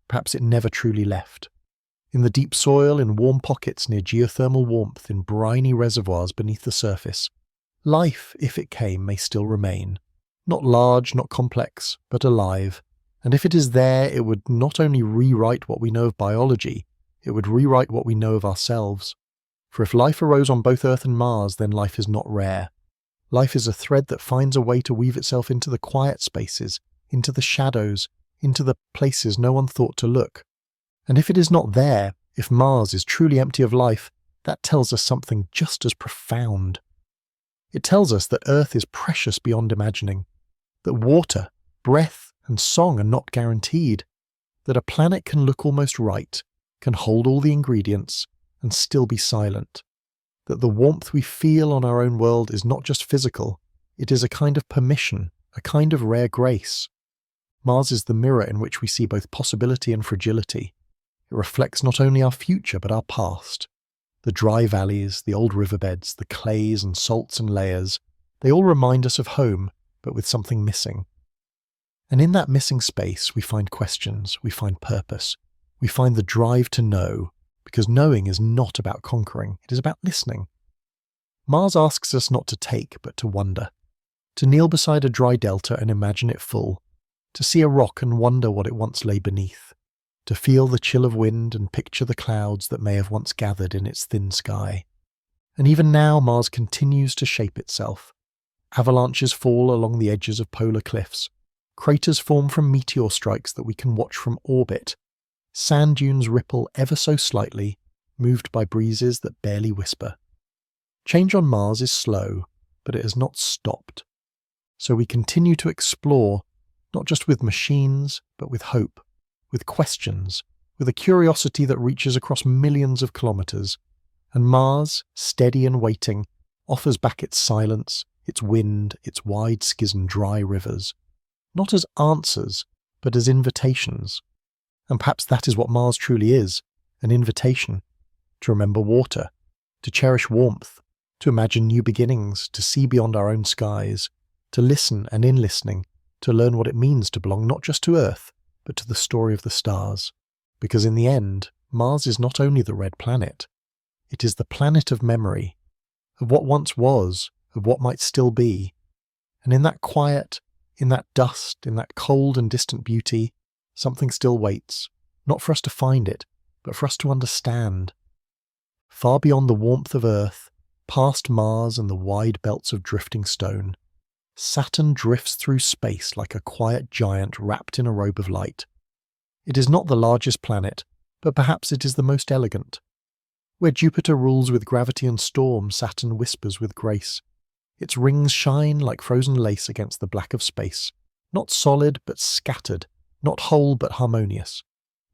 Perhaps it never truly left. In the deep soil, in warm pockets near geothermal warmth, in briny reservoirs beneath the surface, life, if it came, may still remain. Not large, not complex, but alive. And if it is there, it would not only rewrite what we know of biology, it would rewrite what we know of ourselves. For if life arose on both Earth and Mars, then life is not rare. Life is a thread that finds a way to weave itself into the quiet spaces, into the shadows, into the places no one thought to look. And if it is not there, if Mars is truly empty of life, that tells us something just as profound. It tells us that Earth is precious beyond imagining, that water, breath, and song are not guaranteed, that a planet can look almost right, can hold all the ingredients, and still be silent, that the warmth we feel on our own world is not just physical, It is a kind of permission, a kind of rare grace. Mars is the mirror in which we see both possibility and fragility. It reflects not only our future but our past. The dry valleys, the old riverbeds, the clays and salts and layers, they all remind us of home, but with something missing. And in that missing space we find questions, we find purpose, we find the drive to know, because knowing is not about conquering, it is about listening. Mars asks us not to take, but to wonder, to kneel beside a dry delta and imagine it full, to see a rock and wonder what it once lay beneath, to feel the chill of wind and picture the clouds that may have once gathered in its thin sky. And even now Mars continues to shape itself. Avalanches fall along the edges of polar cliffs. Craters form from meteor strikes that we can watch from orbit. Sand dunes ripple ever so slightly, moved by breezes that barely whisper. Change on Mars is slow, but it has not stopped. So we continue to explore, not just with machines, but with hope, with questions, with a curiosity that reaches across millions of kilometers. And Mars, steady and waiting, offers back its silence, its wind, its wide schism dry rivers. Not as answers, but as invitations. And perhaps that is what Mars truly is, an invitation. To remember water, to cherish warmth, to imagine new beginnings, to see beyond our own skies, to listen and in listening, to learn what it means to belong not just to Earth, but to the story of the stars. Because in the end, Mars is not only the red planet, it is the planet of memory, of what once was, of what might still be. And in that quiet, in that dust, in that cold and distant beauty, something still waits, not for us to find it, but for us to understand. Far beyond the warmth of Earth, past Mars and the wide belts of drifting stone, Saturn drifts through space like a quiet giant wrapped in a robe of light. It is not the largest planet, but perhaps it is the most elegant. Where Jupiter rules with gravity and storm, Saturn whispers with grace. Its rings shine like frozen lace against the black of space, not solid but scattered, not whole but harmonious.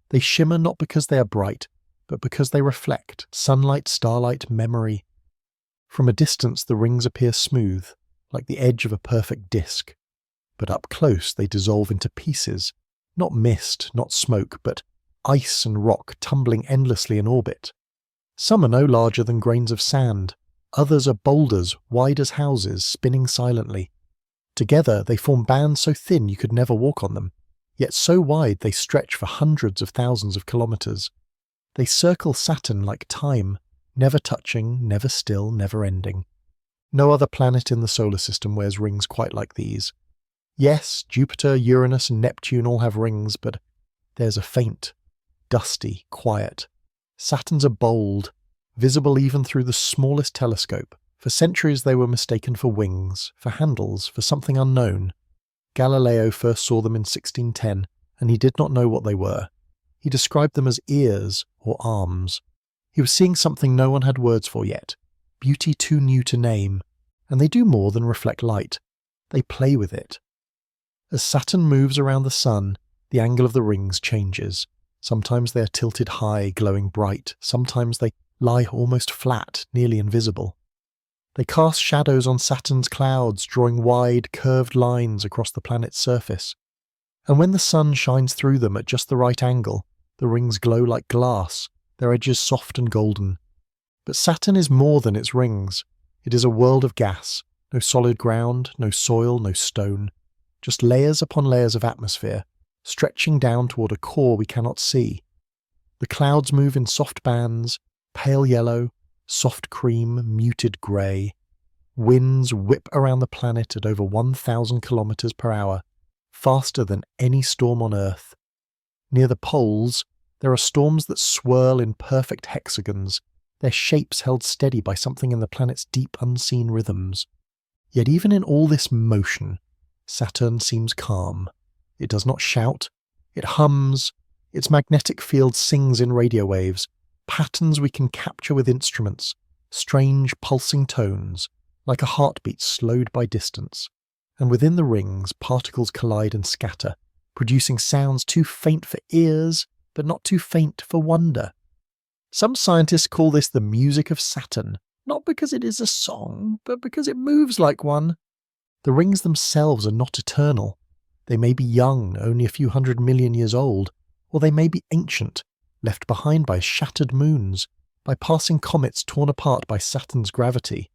They shimmer not because they are bright, but because they reflect sunlight, starlight, memory. From a distance the rings appear smooth, like the edge of a perfect disk, but up close they dissolve into pieces, not mist, not smoke, but ice and rock tumbling endlessly in orbit. Some are no larger than grains of sand, others are boulders wide as houses spinning silently. Together they form bands so thin you could never walk on them, yet so wide they stretch for hundreds of thousands of kilometers. They circle Saturn like time, never touching, never still, never ending. No other planet in the solar system wears rings quite like these. Yes, Jupiter, Uranus and Neptune all have rings, but theirs are faint, dusty, quiet. Saturn's are bold, visible even through the smallest telescope. For centuries they were mistaken for wings, for handles, for something unknown. Galileo first saw them in 1610, and he did not know what they were. He described them as ears or arms. He was seeing something no one had words for yet, beauty too new to name, and they do more than reflect light. They play with it. As Saturn moves around the Sun, the angle of the rings changes. Sometimes they are tilted high, glowing bright. Sometimes they lie almost flat, nearly invisible. They cast shadows on Saturn's clouds, drawing wide, curved lines across the planet's surface. And when the sun shines through them at just the right angle, the rings glow like glass, their edges soft and golden. But Saturn is more than its rings. It is a world of gas, no solid ground, no soil, no stone, just layers upon layers of atmosphere, stretching down toward a core we cannot see. The clouds move in soft bands, pale yellow, soft cream, muted grey. Winds whip around the planet at over 1,000 kilometers per hour, faster than any storm on Earth. Near the poles, there are storms that swirl in perfect hexagons, their shapes held steady by something in the planet's deep unseen rhythms. Yet even in all this motion, Saturn seems calm. It does not shout, it hums, its magnetic field sings in radio waves, patterns we can capture with instruments, strange pulsing tones, like a heartbeat slowed by distance. And within the rings, particles collide and scatter, producing sounds too faint for ears, but not too faint for wonder. Some scientists call this the music of Saturn, not because it is a song, but because it moves like one. The rings themselves are not eternal. They may be young, only a few 100 million years old, or they may be ancient, left behind by shattered moons, by passing comets torn apart by Saturn's gravity.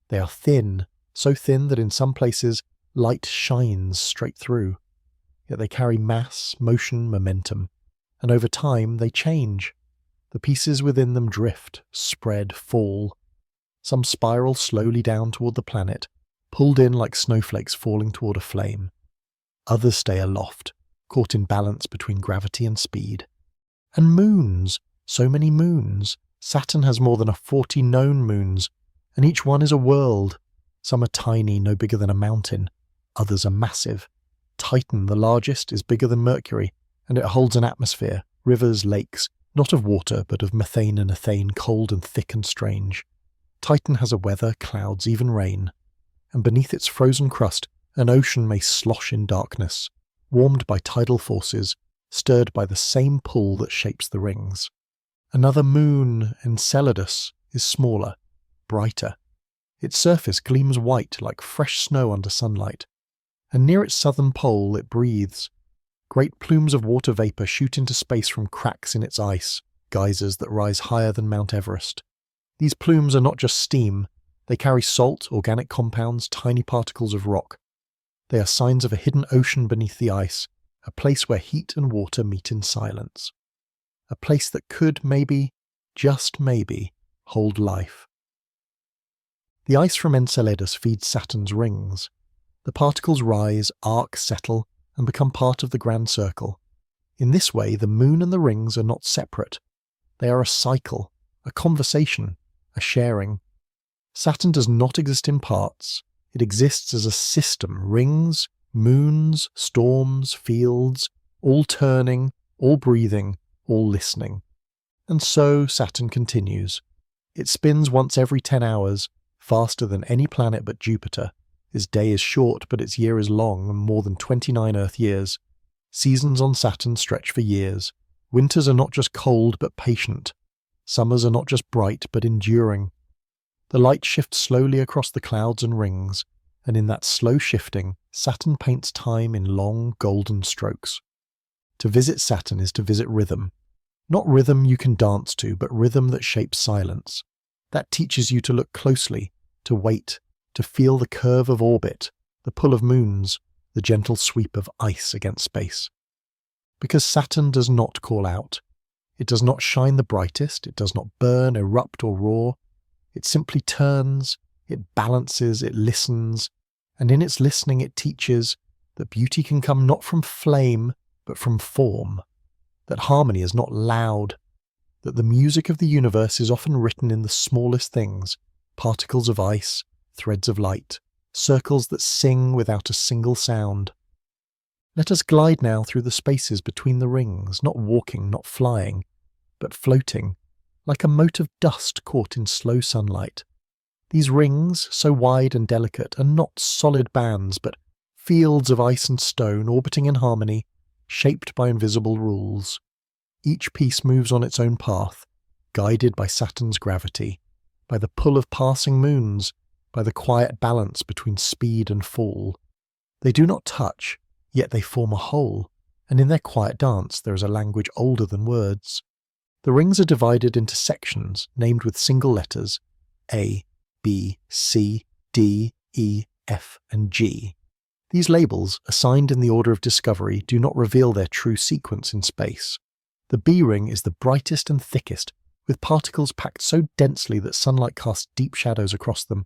They are thin, so thin that in some places light shines straight through. Yet they carry mass, motion, momentum, and over time they change. The pieces within them drift, spread, fall. Some spiral slowly down toward the planet, pulled in like snowflakes falling toward a flame. Others stay aloft, caught in balance between gravity and speed. And moons, so many moons. Saturn has more than 40 known moons, and each one is a world. Some are tiny, no bigger than a mountain. Others are massive. Titan, the largest, is bigger than Mercury, and it holds an atmosphere, rivers, lakes, not of water, but of methane and ethane, cold and thick and strange. Titan has a weather, clouds, even rain. And beneath its frozen crust, an ocean may slosh in darkness, warmed by tidal forces, stirred by the same pull that shapes the rings. Another moon, Enceladus, is smaller, brighter. Its surface gleams white like fresh snow under sunlight, and near its southern pole it breathes. Great plumes of water vapour shoot into space from cracks in its ice, geysers that rise higher than Mount Everest. These plumes are not just steam, they carry salt, organic compounds, tiny particles of rock. They are signs of a hidden ocean beneath the ice, a place where heat and water meet in silence. A place that could maybe, just maybe, hold life. The ice from Enceladus feeds Saturn's rings. The particles rise, arc, settle, and become part of the grand circle. In this way, the moon and the rings are not separate. They are a cycle, a conversation, a sharing. Saturn does not exist in parts. It exists as a system, rings, moons, storms, fields, all turning, all breathing, all listening. And so Saturn continues. It spins once every 10 hours, faster than any planet but Jupiter. Its day is short, but its year is long, and more than 29 Earth years. Seasons on Saturn stretch for years. Winters are not just cold, but patient. Summers are not just bright, but enduring. The light shifts slowly across the clouds and rings, and in that slow shifting, Saturn paints time in long, golden strokes. To visit Saturn is to visit rhythm. Not rhythm you can dance to, but rhythm that shapes silence. That teaches you to look closely, to wait, to feel the curve of orbit, the pull of moons, the gentle sweep of ice against space. Because Saturn does not call out. It does not shine the brightest, it does not burn, erupt or roar. It simply turns, it balances, it listens, and in its listening it teaches that beauty can come not from flame, but from form, that harmony is not loud, that the music of the universe is often written in the smallest things, particles of ice, threads of light, circles that sing without a single sound. Let us glide now through the spaces between the rings, not walking, not flying, but floating, like a mote of dust caught in slow sunlight. These rings, so wide and delicate, are not solid bands, but fields of ice and stone orbiting in harmony, shaped by invisible rules. Each piece moves on its own path, guided by Saturn's gravity, by the pull of passing moons, by the quiet balance between speed and fall. They do not touch, yet they form a whole, and in their quiet dance there is a language older than words. The rings are divided into sections named with single letters A, B, C, D, E, F, and G. These labels, assigned in the order of discovery, do not reveal their true sequence in space. The B ring is the brightest and thickest, with particles packed so densely that sunlight casts deep shadows across them.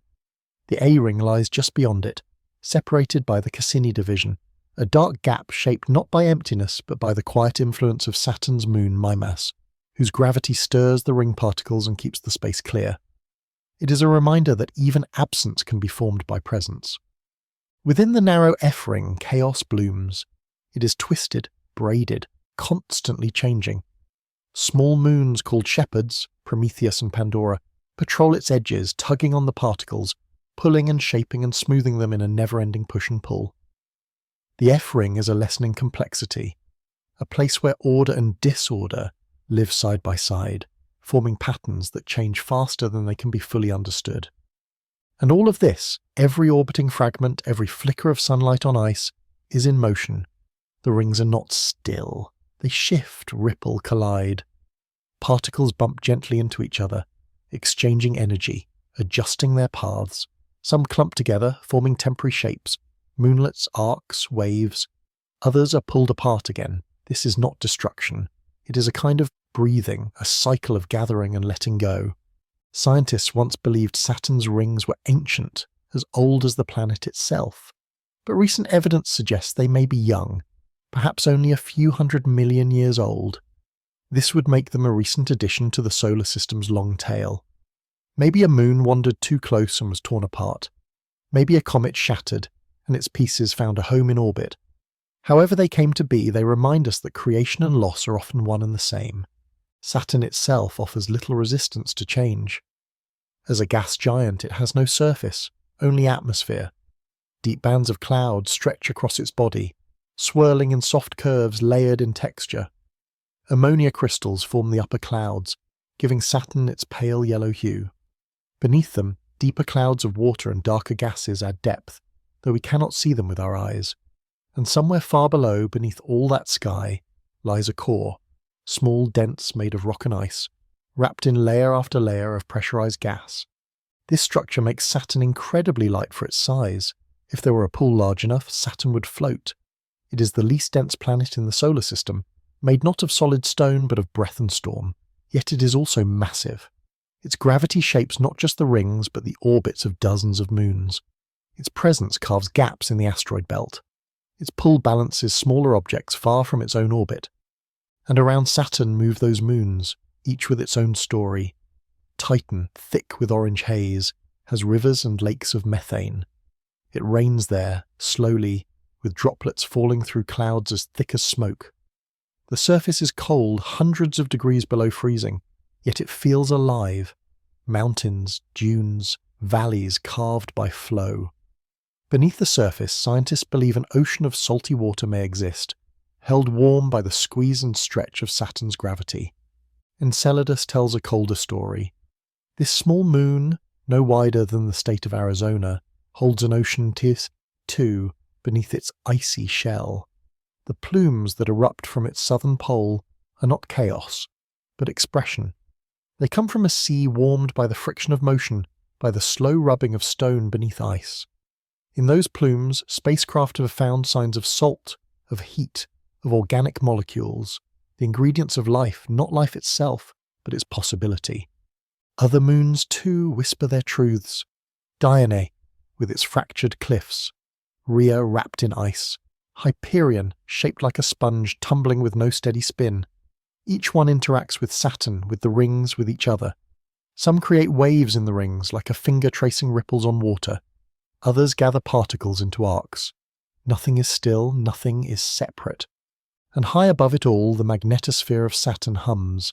The A ring lies just beyond it, separated by the Cassini division, a dark gap shaped not by emptiness but by the quiet influence of Saturn's moon Mimas, whose gravity stirs the ring particles and keeps the space clear. It is a reminder that even absence can be formed by presence. Within the narrow F ring, chaos blooms. It is twisted, braided, constantly changing. Small moons called shepherds, Prometheus and Pandora, patrol its edges, tugging on the particles, pulling and shaping and smoothing them in a never-ending push and pull. The F ring is a lesson in complexity, a place where order and disorder live side by side, forming patterns that change faster than they can be fully understood. And all of this, every orbiting fragment, every flicker of sunlight on ice, is in motion. The rings are not still. They shift, ripple, collide. Particles bump gently into each other, exchanging energy, adjusting their paths. Some clump together, forming temporary shapes, moonlets, arcs, waves. Others are pulled apart again. This is not destruction. It is a kind of breathing, a cycle of gathering and letting go. Scientists once believed Saturn's rings were ancient, as old as the planet itself. But recent evidence suggests they may be young, perhaps only a few 100 million years old. This would make them a recent addition to the solar system's long tail. Maybe a moon wandered too close and was torn apart. Maybe a comet shattered, and its pieces found a home in orbit. However they came to be, they remind us that creation and loss are often one and the same. Saturn itself offers little resistance to change. As a gas giant, it has no surface, only atmosphere. Deep bands of cloud stretch across its body, swirling in soft curves layered in texture. Ammonia crystals form the upper clouds, giving Saturn its pale yellow hue. Beneath them, deeper clouds of water and darker gases add depth, though we cannot see them with our eyes. And somewhere far below, beneath all that sky, lies a core, small, dense, made of rock and ice, wrapped in layer after layer of pressurized gas. This structure makes Saturn incredibly light for its size. If there were a pool large enough, Saturn would float. It is the least dense planet in the solar system, made not of solid stone but of breath and storm. Yet it is also massive. Its gravity shapes not just the rings but the orbits of dozens of moons. Its presence carves gaps in the asteroid belt. Its pull balances smaller objects far from its own orbit. And around Saturn move those moons, each with its own story. Titan, thick with orange haze, has rivers and lakes of methane. It rains there, slowly, with droplets falling through clouds as thick as smoke. The surface is cold, hundreds of degrees below freezing, yet it feels alive. Mountains, dunes, valleys carved by flow. Beneath the surface, scientists believe an ocean of salty water may exist, held warm by the squeeze and stretch of Saturn's gravity. Enceladus tells a colder story. This small moon, no wider than the state of Arizona, holds an ocean too beneath its icy shell. The plumes that erupt from its southern pole are not chaos, but expression. They come from a sea warmed by the friction of motion, by the slow rubbing of stone beneath ice. In those plumes, spacecraft have found signs of salt, of heat, of organic molecules, the ingredients of life, not life itself, but its possibility. Other moons, too, whisper their truths. Dione, with its fractured cliffs. Rhea wrapped in ice. Hyperion, shaped like a sponge, tumbling with no steady spin. Each one interacts with Saturn, with the rings, with each other. Some create waves in the rings, like a finger tracing ripples on water. Others gather particles into arcs. Nothing is still, nothing is separate. And high above it all, the magnetosphere of Saturn hums.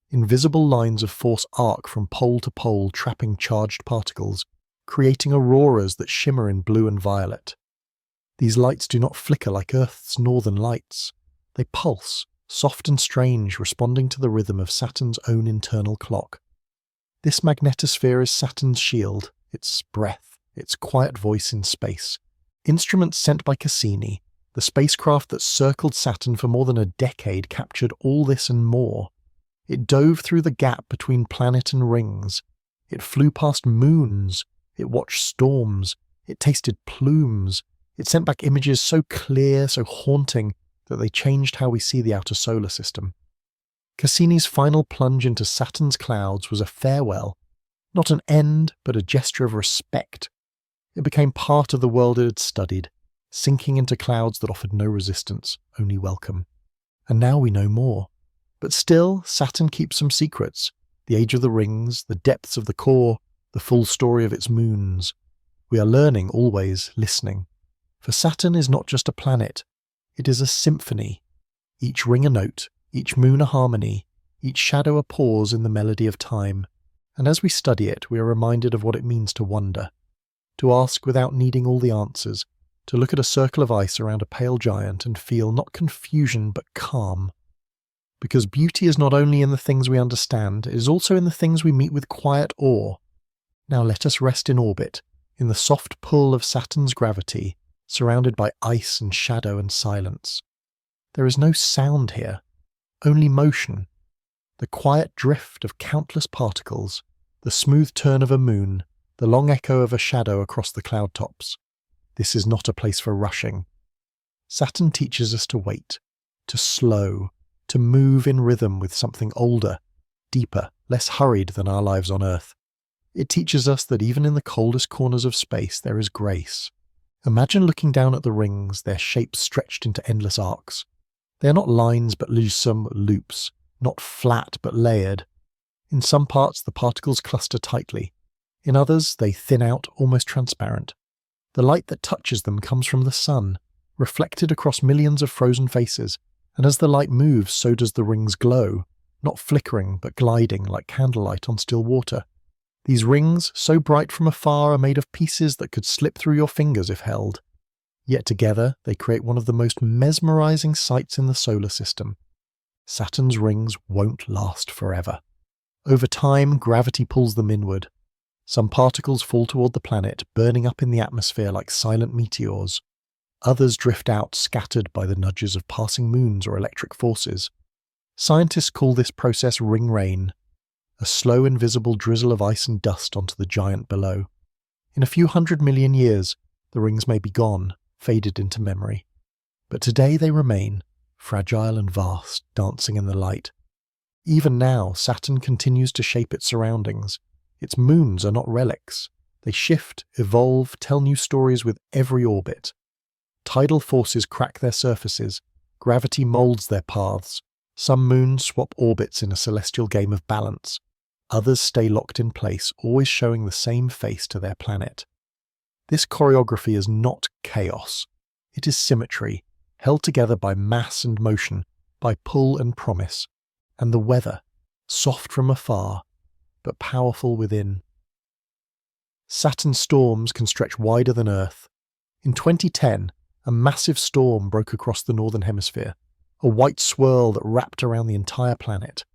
Invisible lines of force arc from pole to pole, trapping charged particles, creating auroras that shimmer in blue and violet. These lights do not flicker like Earth's northern lights. They pulse, soft and strange, responding to the rhythm of Saturn's own internal clock. This magnetosphere is Saturn's shield, its breath, its quiet voice in space. Instruments sent by Cassini, the spacecraft that circled Saturn for more than a decade, captured all this and more. It dove through the gap between planet and rings. It flew past moons. It watched storms. It tasted plumes. It sent back images so clear, so haunting, that they changed how we see the outer solar system. Cassini's final plunge into Saturn's clouds was a farewell, not an end, but a gesture of respect. It became part of the world it had studied, sinking into clouds that offered no resistance, only welcome. And now we know more. But still, Saturn keeps some secrets. The age of the rings, the depths of the core, the full story of its moons. We are learning always, listening. For Saturn is not just a planet. It is a symphony. Each ring a note, each moon a harmony, each shadow a pause in the melody of time. And as we study it, we are reminded of what it means to wonder. To ask without needing all the answers. To look at a circle of ice around a pale giant and feel not confusion but calm. Because beauty is not only in the things we understand, it is also in the things we meet with quiet awe. Now let us rest in orbit, in the soft pull of Saturn's gravity, surrounded by ice and shadow and silence. There is no sound here, only motion, the quiet drift of countless particles, the smooth turn of a moon, the long echo of a shadow across the cloud tops. This is not a place for rushing. Saturn teaches us to wait, to slow, to move in rhythm with something older, deeper, less hurried than our lives on Earth. It teaches us that even in the coldest corners of space there is grace. Imagine looking down at the rings, their shapes stretched into endless arcs. They are not lines but loosened loops, not flat but layered. In some parts the particles cluster tightly. In others they thin out, almost transparent. The light that touches them comes from the sun, reflected across millions of frozen faces, and as the light moves so does the rings glow, not flickering but gliding like candlelight on still water. These rings, so bright from afar, are made of pieces that could slip through your fingers if held. Yet together they create one of the most mesmerizing sights in the solar system. Saturn's rings won't last forever. Over time, gravity pulls them inward. Some particles fall toward the planet, burning up in the atmosphere like silent meteors. Others drift out, scattered by the nudges of passing moons or electric forces. Scientists call this process ring rain, a slow invisible drizzle of ice and dust onto the giant below. In a few 100 million years, the rings may be gone, faded into memory. But today they remain, fragile and vast, dancing in the light. Even now, Saturn continues to shape its surroundings. Its moons are not relics. They shift, evolve, tell new stories with every orbit. Tidal forces crack their surfaces. Gravity molds their paths. Some moons swap orbits in a celestial game of balance. Others stay locked in place, always showing the same face to their planet. This choreography is not chaos. It is symmetry, held together by mass and motion, by pull and promise. And the weather, soft from afar, but powerful within. Saturn's storms can stretch wider than Earth. In 2010, a massive storm broke across the northern hemisphere, a white swirl that wrapped around the entire planet.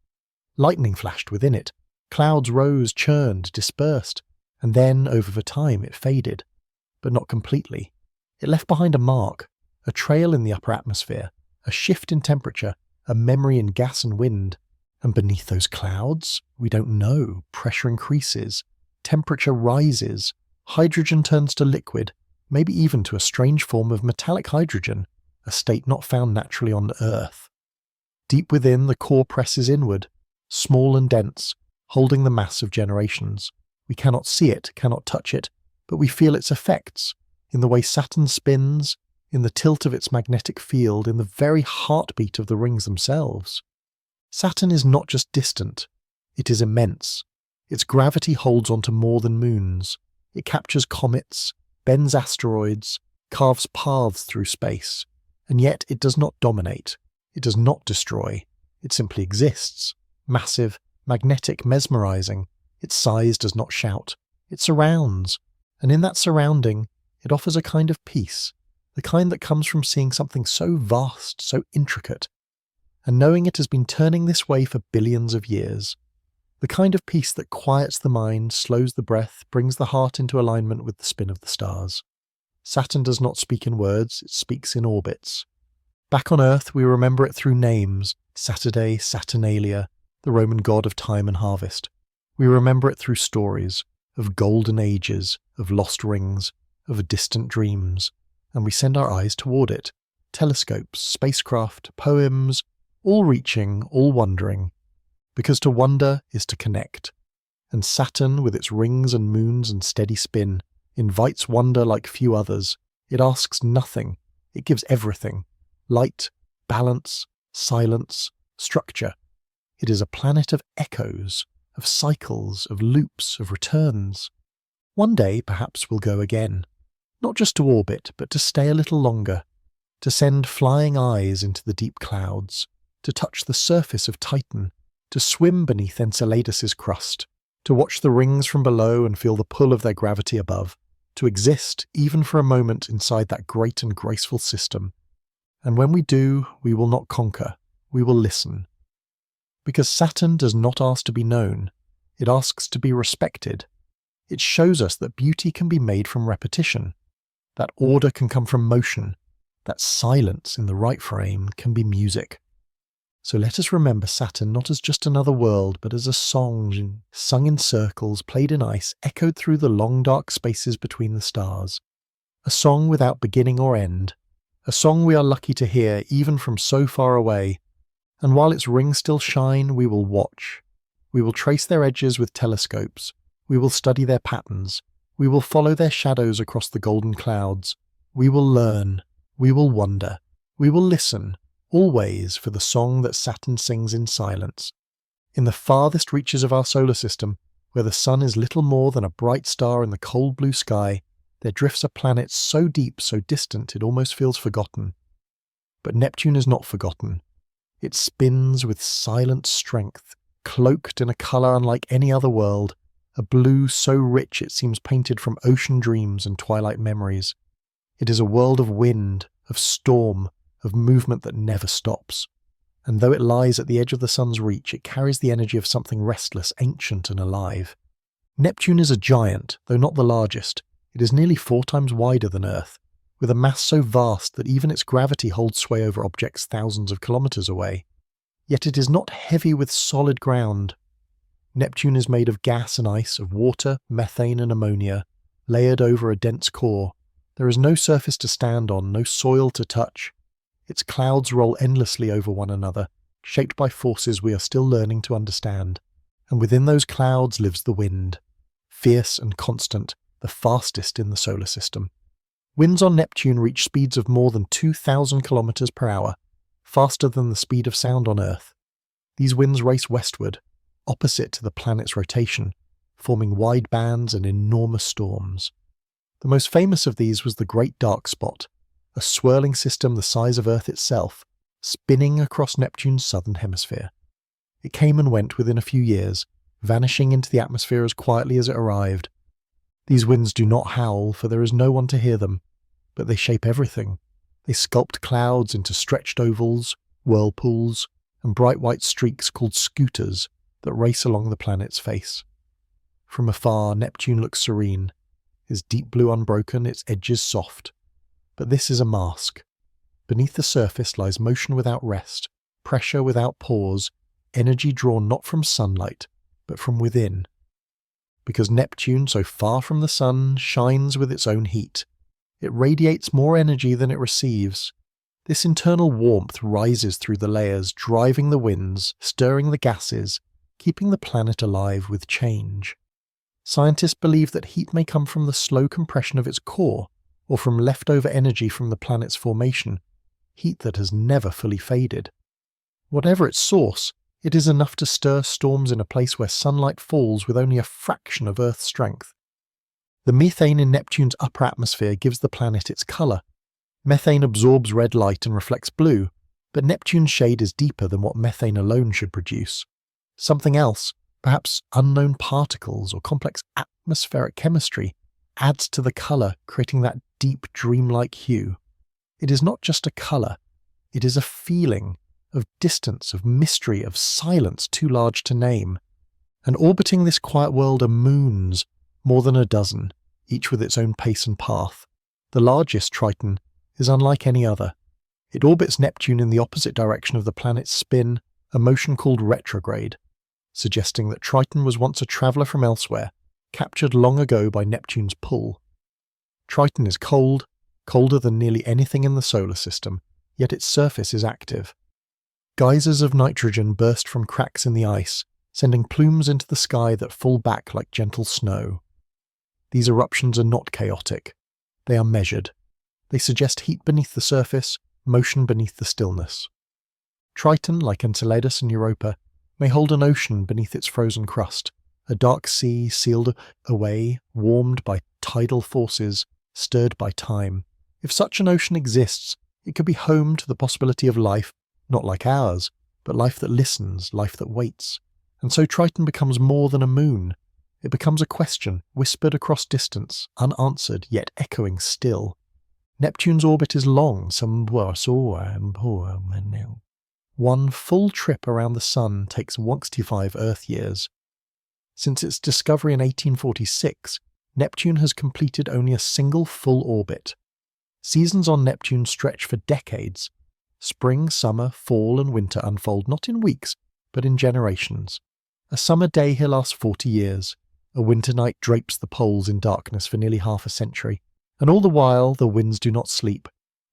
Lightning flashed within it. Clouds rose, churned, dispersed, and then, over time, it faded. But not completely. It left behind a mark, a trail in the upper atmosphere, a shift in temperature, a memory in gas and wind. And beneath those clouds, we don't know. Pressure increases, temperature rises, hydrogen turns to liquid, maybe even to a strange form of metallic hydrogen, a state not found naturally on Earth. Deep within, the core presses inward, small and dense, holding the mass of generations. We cannot see it, cannot touch it, but we feel its effects, in the way Saturn spins, in the tilt of its magnetic field, in the very heartbeat of the rings themselves. Saturn is not just distant, it is immense. Its gravity holds onto more than moons. It captures comets, bends asteroids, carves paths through space. And yet it does not dominate. It does not destroy. It simply exists. Massive, magnetic, mesmerizing. Its size does not shout. It surrounds. And in that surrounding, it offers a kind of peace. The kind that comes from seeing something so vast, so intricate, and knowing it has been turning this way for billions of years. The kind of peace that quiets the mind, slows the breath, brings the heart into alignment with the spin of the stars. Saturn does not speak in words, it speaks in orbits. Back on Earth, we remember it through names: Saturday, Saturnalia, the Roman god of time and harvest. We remember it through stories of golden ages, of lost rings, of distant dreams, and we send our eyes toward it. Telescopes, spacecraft, poems, all reaching, all wondering. Because to wonder is to connect. And Saturn, with its rings and moons and steady spin, invites wonder like few others. It asks nothing. It gives everything. Light, balance, silence, structure. It is a planet of echoes, of cycles, of loops, of returns. One day, perhaps, we'll go again. Not just to orbit, but to stay a little longer. To send flying eyes into the deep clouds. To touch the surface of Titan. To swim beneath Enceladus's crust. To watch the rings from below and feel the pull of their gravity above. To exist, even for a moment, inside that great and graceful system. And when we do, we will not conquer, we will listen. Because Saturn does not ask to be known, it asks to be respected. It shows us that beauty can be made from repetition, that order can come from motion, that silence in the right frame can be music. So let us remember Saturn not as just another world, but as a song sung in circles, played in ice, echoed through the long dark spaces between the stars. A song without beginning or end, a song we are lucky to hear even from so far away. And while its rings still shine, we will watch. We will trace their edges with telescopes. We will study their patterns. We will follow their shadows across the golden clouds. We will learn. We will wonder. We will listen, always for the song that Saturn sings in silence. In the farthest reaches of our solar system, where the sun is little more than a bright star in the cold blue sky, there drifts a planet so deep, so distant, it almost feels forgotten. But Neptune is not forgotten. It spins with silent strength, cloaked in a colour unlike any other world, a blue so rich it seems painted from ocean dreams and twilight memories. It is a world of wind, of storm, of movement that never stops. And though it lies at the edge of the sun's reach, it carries the energy of something restless, ancient and alive. Neptune is a giant, though not the largest. It is nearly 4 times wider than Earth, with a mass so vast that even its gravity holds sway over objects thousands of kilometres away. Yet it is not heavy with solid ground. Neptune is made of gas and ice, of water, methane and ammonia, layered over a dense core. There is no surface to stand on, no soil to touch. Its clouds roll endlessly over one another, shaped by forces we are still learning to understand. And within those clouds lives the wind, fierce and constant, the fastest in the solar system. Winds on Neptune reach speeds of more than 2,000 kilometers per hour, faster than the speed of sound on Earth. These winds race westward, opposite to the planet's rotation, forming wide bands and enormous storms. The most famous of these was the Great Dark Spot, a swirling system the size of Earth itself, spinning across Neptune's southern hemisphere. It came and went within a few years, vanishing into the atmosphere as quietly as it arrived. These winds do not howl, for there is no one to hear them, but they shape everything. They sculpt clouds into stretched ovals, whirlpools, and bright white streaks called scooters that race along the planet's face. From afar, Neptune looks serene, his deep blue unbroken, its edges soft. But this is a mask. Beneath the surface lies motion without rest, pressure without pause, energy drawn not from sunlight, but from within. Because Neptune, so far from the sun, shines with its own heat. It radiates more energy than it receives. This internal warmth rises through the layers, driving the winds, stirring the gases, keeping the planet alive with change. Scientists believe that heat may come from the slow compression of its core, or from leftover energy from the planet's formation, heat that has never fully faded. Whatever its source, it is enough to stir storms in a place where sunlight falls with only a fraction of Earth's strength. The methane in Neptune's upper atmosphere gives the planet its colour. Methane absorbs red light and reflects blue, but Neptune's shade is deeper than what methane alone should produce. Something else, perhaps unknown particles or complex atmospheric chemistry, adds to the colour, creating that deep dreamlike hue. It is not just a colour, it is a feeling of distance, of mystery, of silence too large to name. And orbiting this quiet world are moons, more than a dozen, each with its own pace and path. The largest, Triton, is unlike any other. It orbits Neptune in the opposite direction of the planet's spin, a motion called retrograde, suggesting that Triton was once a traveller from elsewhere, captured long ago by Neptune's pull. Triton is cold, colder than nearly anything in the solar system, yet its surface is active. Geysers of nitrogen burst from cracks in the ice, sending plumes into the sky that fall back like gentle snow. These eruptions are not chaotic. They are measured. They suggest heat beneath the surface, motion beneath the stillness. Triton, like Enceladus and Europa, may hold an ocean beneath its frozen crust, a dark sea sealed away, warmed by tidal forces, stirred by time. If such an ocean exists, it could be home to the possibility of life, not like ours, but life that listens, life that waits. And so Triton becomes more than a moon. It becomes a question, whispered across distance, unanswered, yet echoing still. Neptune's orbit is long, one full trip around the Sun takes 65 Earth years. Since its discovery in 1846, Neptune has completed only a single full orbit. Seasons on Neptune stretch for decades. Spring, summer, fall and winter unfold not in weeks, but in generations. A summer day here lasts 40 years. A winter night drapes the poles in darkness for nearly half a century. And all the while, the winds do not sleep.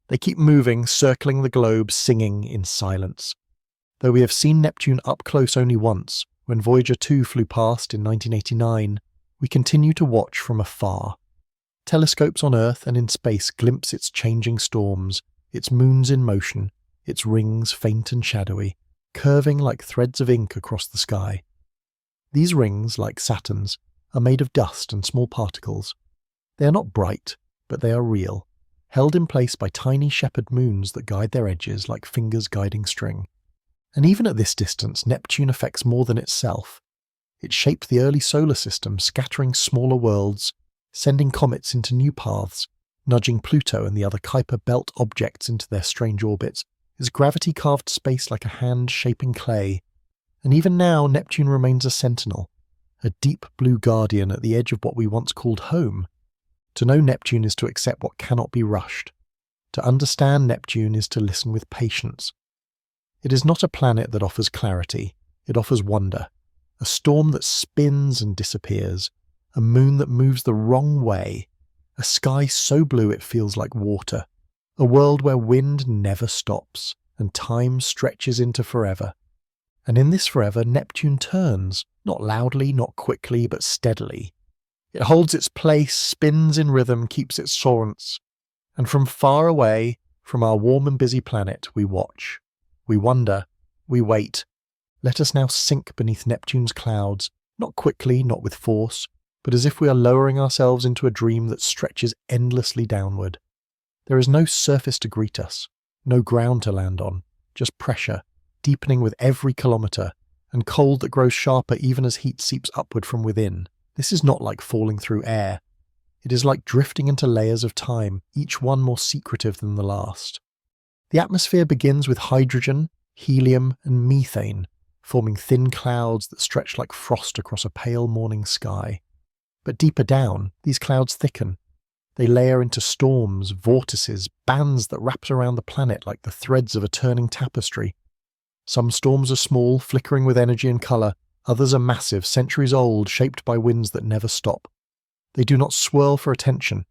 They keep moving, circling the globe, singing in silence. Though we have seen Neptune up close only once, when Voyager 2 flew past in 1989, we continue to watch from afar. Telescopes on Earth and in space glimpse its changing storms, its moons in motion, its rings faint and shadowy, curving like threads of ink across the sky. These rings, like Saturn's, are made of dust and small particles. They are not bright, but they are real, held in place by tiny shepherd moons that guide their edges like fingers guiding string. And even at this distance, Neptune affects more than itself. It shaped the early solar system, scattering smaller worlds, sending comets into new paths, nudging Pluto and the other Kuiper belt objects into their strange orbits. Its gravity carved space like a hand shaping clay. And even now, Neptune remains a sentinel, a deep blue guardian at the edge of what we once called home. To know Neptune is to accept what cannot be rushed. To understand Neptune is to listen with patience. It is not a planet that offers clarity, it offers wonder. A storm that spins and disappears, a moon that moves the wrong way, a sky so blue it feels like water, a world where wind never stops and time stretches into forever. And in this forever, Neptune turns, not loudly, not quickly, but steadily. It holds its place, spins in rhythm, keeps its soarance. And from far away, from our warm and busy planet, we watch. We wonder. We wait. Let us now sink beneath Neptune's clouds, not quickly, not with force, but as if we are lowering ourselves into a dream that stretches endlessly downward. There is no surface to greet us, no ground to land on, just pressure, deepening with every kilometre, and cold that grows sharper even as heat seeps upward from within. This is not like falling through air. It is like drifting into layers of time, each one more secretive than the last. The atmosphere begins with hydrogen, helium, and methane, forming thin clouds that stretch like frost across a pale morning sky. But deeper down, these clouds thicken. They layer into storms, vortices, bands that wrap around the planet like the threads of a turning tapestry. Some storms are small, flickering with energy and colour. Others are massive, centuries old, shaped by winds that never stop. They do not swirl for attention.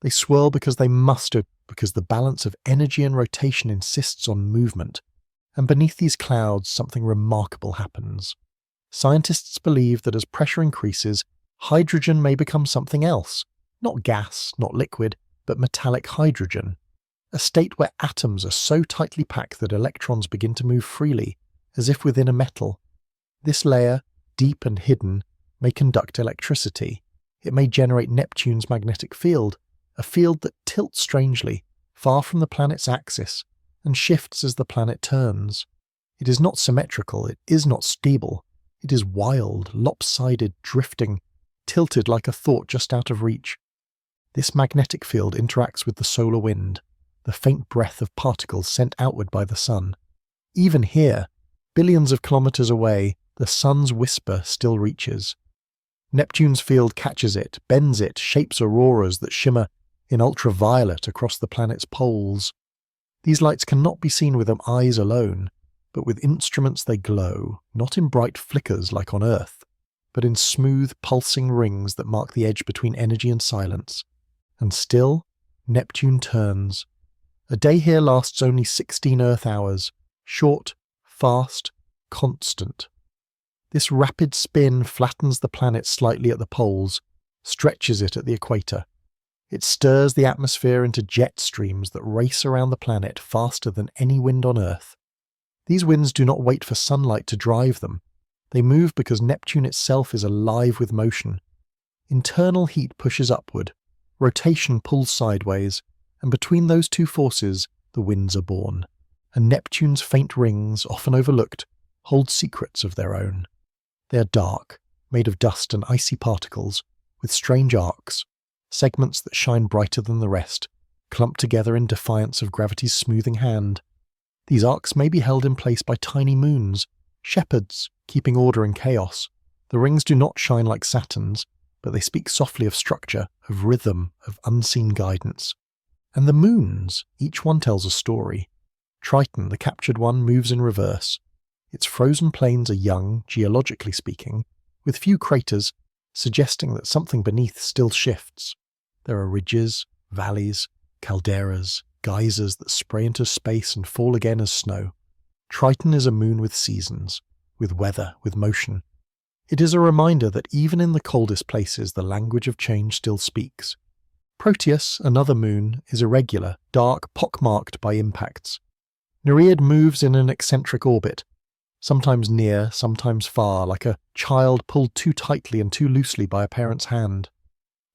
They swirl because they must, because the balance of energy and rotation insists on movement. And beneath these clouds, something remarkable happens. Scientists believe that as pressure increases, hydrogen may become something else. Not gas, not liquid, but metallic hydrogen. A state where atoms are so tightly packed that electrons begin to move freely, as if within a metal. This layer, deep and hidden, may conduct electricity. It may generate Neptune's magnetic field, a field that tilts strangely, far from the planet's axis, and shifts as the planet turns. It is not symmetrical, it is not stable. It is wild, lopsided, drifting, tilted like a thought just out of reach. This magnetic field interacts with the solar wind, the faint breath of particles sent outward by the sun. Even here, billions of kilometers away, the sun's whisper still reaches. Neptune's field catches it, bends it, shapes auroras that shimmer in ultraviolet across the planet's poles. These lights cannot be seen with eyes alone, but with instruments they glow, not in bright flickers like on Earth, but in smooth, pulsing rings that mark the edge between energy and silence. And still, Neptune turns. A day here lasts only 16 Earth hours, short, fast, constant. This rapid spin flattens the planet slightly at the poles, stretches it at the equator. It stirs the atmosphere into jet streams that race around the planet faster than any wind on Earth. These winds do not wait for sunlight to drive them. They move because Neptune itself is alive with motion. Internal heat pushes upward, rotation pulls sideways, and between those two forces, the winds are born. And Neptune's faint rings, often overlooked, hold secrets of their own. They are dark, made of dust and icy particles, with strange arcs, segments that shine brighter than the rest, clumped together in defiance of gravity's smoothing hand. These arcs may be held in place by tiny moons, shepherds keeping order in chaos, The rings do not shine like Saturn's, but they speak softly of structure, of rhythm, of unseen guidance. And the moons, each one tells a story. Triton, the captured one, moves in reverse. Its frozen plains are young, geologically speaking, with few craters, suggesting that something beneath still shifts. There are ridges, valleys, calderas, geysers that spray into space and fall again as snow. Triton is a moon with seasons, with weather, with motion. It is a reminder that even in the coldest places the language of change still speaks. Proteus, another moon, is irregular, dark, pockmarked by impacts. Nereid moves in an eccentric orbit, sometimes near, sometimes far, like a child pulled too tightly and too loosely by a parent's hand.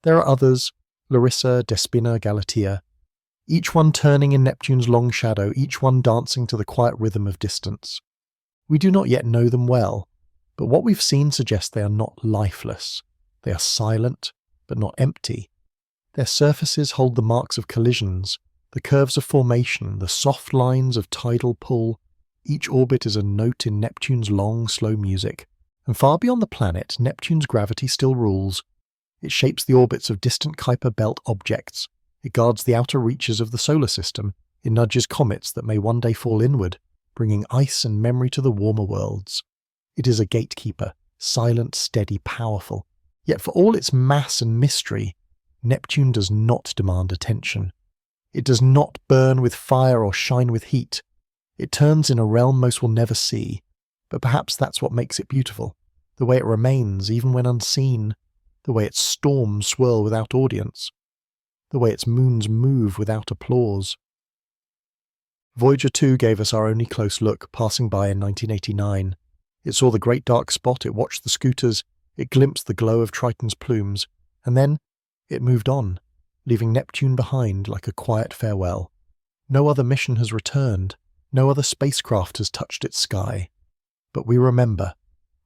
There are others, Larissa, Despina, Galatea, each one turning in Neptune's long shadow, each one dancing to the quiet rhythm of distance. We do not yet know them well, but what we've seen suggests they are not lifeless. They are silent, but not empty. Their surfaces hold the marks of collisions, the curves of formation, the soft lines of tidal pull. Each orbit is a note in Neptune's long, slow music. And far beyond the planet, Neptune's gravity still rules. It shapes the orbits of distant Kuiper belt objects. It guards the outer reaches of the solar system. It nudges comets that may one day fall inward, bringing ice and memory to the warmer worlds. It is a gatekeeper, silent, steady, powerful. Yet for all its mass and mystery, Neptune does not demand attention. It does not burn with fire or shine with heat. It turns in a realm most will never see, but perhaps that's what makes it beautiful. The way it remains, even when unseen. The way its storms swirl without audience. The way its moons move without applause. Voyager 2 gave us our only close look, passing by in 1989. It saw the great dark spot, it watched the scooters, it glimpsed the glow of Triton's plumes, and then it moved on, leaving Neptune behind like a quiet farewell. No other mission has returned, no other spacecraft has touched its sky. But we remember,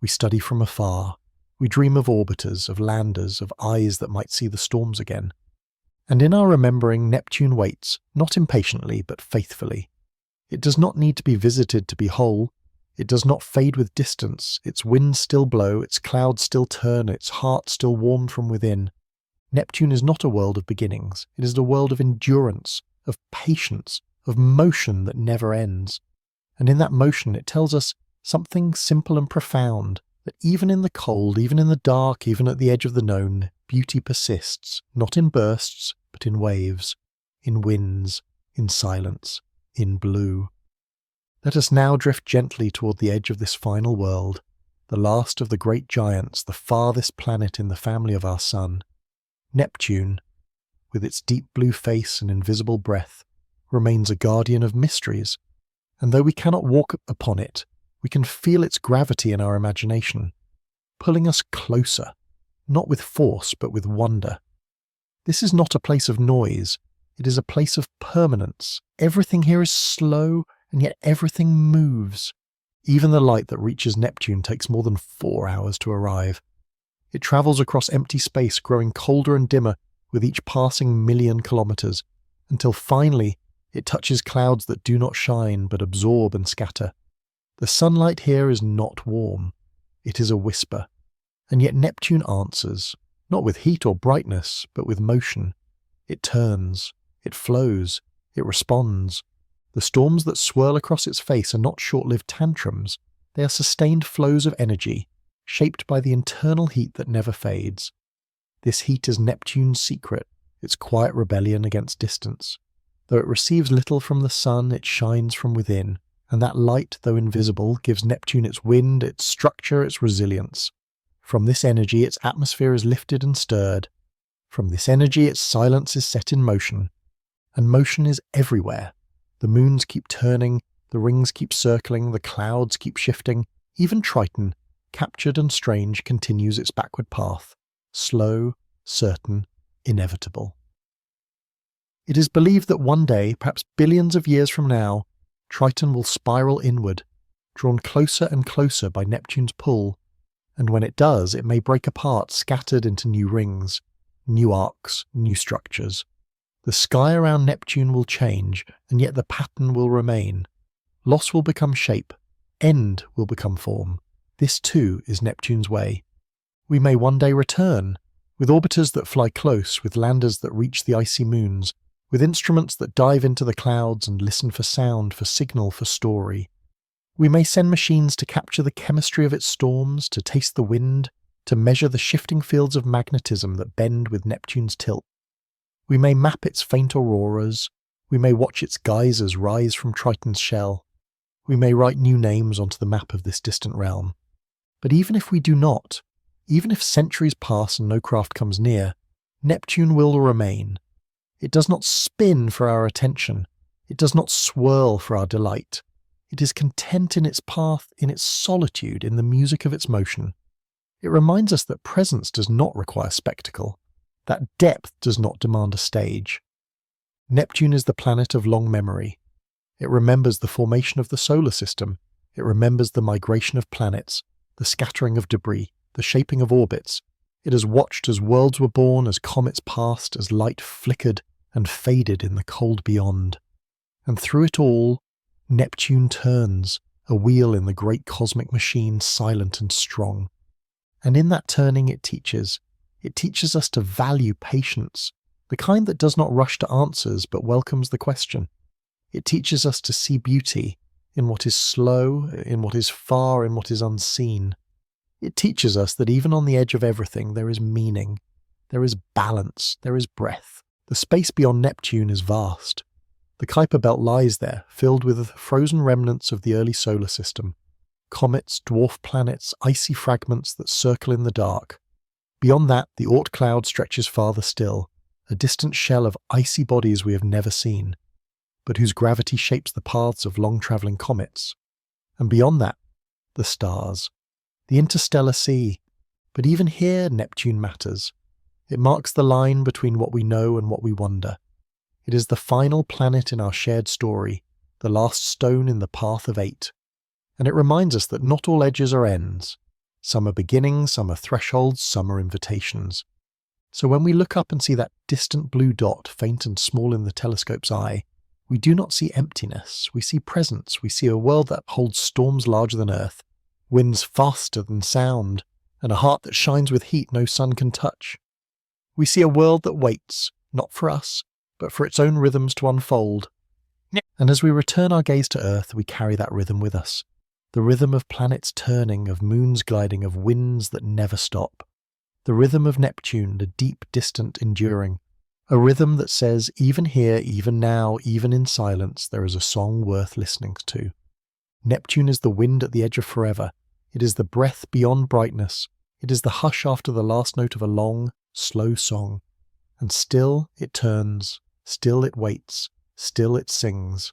we study from afar, we dream of orbiters, of landers, of eyes that might see the storms again. And in our remembering, Neptune waits, not impatiently, but faithfully. It does not need to be visited to be whole. It does not fade with distance. Its winds still blow, its clouds still turn, its heart still warm from within. Neptune is not a world of beginnings. It is a world of endurance, of patience, of motion that never ends. And in that motion it tells us something simple and profound, that even in the cold, even in the dark, even at the edge of the known, beauty persists, not in bursts, but in waves, in winds, in silence, in blue. Let us now drift gently toward the edge of this final world, the last of the great giants, the farthest planet in the family of our Sun. Neptune, with its deep blue face and invisible breath, remains a guardian of mysteries, and though we cannot walk upon it, we can feel its gravity in our imagination, pulling us closer, not with force but with wonder. This is not a place of noise, it is a place of permanence. Everything here is slow, and yet everything moves. Even the light that reaches Neptune takes more than 4 hours to arrive. It travels across empty space, growing colder and dimmer with each passing million kilometers, until finally it touches clouds that do not shine but absorb and scatter. The sunlight here is not warm. It is a whisper. And yet Neptune answers, not with heat or brightness, but with motion. It turns, it flows, it responds. The storms that swirl across its face are not short-lived tantrums. They are sustained flows of energy, shaped by the internal heat that never fades. This heat is Neptune's secret, its quiet rebellion against distance. Though it receives little from the sun, it shines from within, and that light, though invisible, gives Neptune its wind, its structure, its resilience. From this energy its atmosphere is lifted and stirred. From this energy its silence is set in motion. And motion is everywhere. The moons keep turning, the rings keep circling, the clouds keep shifting. Even Triton, captured and strange, continues its backward path, slow, certain, inevitable. It is believed that one day, perhaps billions of years from now, Triton will spiral inward, drawn closer and closer by Neptune's pull, and when it does, it may break apart, scattered into new rings, new arcs, new structures. The sky around Neptune will change, and yet the pattern will remain. Loss will become shape, end will become form. This too is Neptune's way. We may one day return, with orbiters that fly close, with landers that reach the icy moons, with instruments that dive into the clouds and listen for sound, for signal, for story. We may send machines to capture the chemistry of its storms, to taste the wind, to measure the shifting fields of magnetism that bend with Neptune's tilt. We may map its faint auroras, we may watch its geysers rise from Triton's shell. We may write new names onto the map of this distant realm. But even if we do not, even if centuries pass and no craft comes near, Neptune will remain. It does not spin for our attention. It does not swirl for our delight. It is content in its path, in its solitude, in the music of its motion. It reminds us that presence does not require spectacle, that depth does not demand a stage. Neptune is the planet of long memory. It remembers the formation of the solar system. It remembers the migration of planets, the scattering of debris, the shaping of orbits. It has watched as worlds were born, as comets passed, as light flickered and faded in the cold beyond. And through it all, Neptune turns, a wheel in the great cosmic machine, silent and strong. And in that turning it teaches us to value patience, the kind that does not rush to answers but welcomes the question. It teaches us to see beauty in what is slow, in what is far, in what is unseen. It teaches us that even on the edge of everything there is meaning, there is balance, there is breath. The space beyond Neptune is vast. The Kuiper belt lies there, filled with frozen remnants of the early solar system. Comets, dwarf planets, icy fragments that circle in the dark. Beyond that, the Oort cloud stretches farther still, a distant shell of icy bodies we have never seen, but whose gravity shapes the paths of long-travelling comets. And beyond that, the stars, the interstellar sea. But even here, Neptune matters. It marks the line between what we know and what we wonder. It is the final planet in our shared story, the last stone in the path of 8. And it reminds us that not all edges are ends. Some are beginnings, some are thresholds, some are invitations. So when we look up and see that distant blue dot, faint and small in the telescope's eye, we do not see emptiness, we see presence, we see a world that holds storms larger than Earth, winds faster than sound, and a heart that shines with heat no sun can touch. We see a world that waits, not for us, but for its own rhythms to unfold. And as we return our gaze to Earth, we carry that rhythm with us. The rhythm of planets turning, of moons gliding, of winds that never stop. The rhythm of Neptune, the deep, distant, enduring. A rhythm that says, even here, even now, even in silence, there is a song worth listening to. Neptune is the wind at the edge of forever. It is the breath beyond brightness. It is the hush after the last note of a long, slow song. And still it turns, still it waits, still it sings.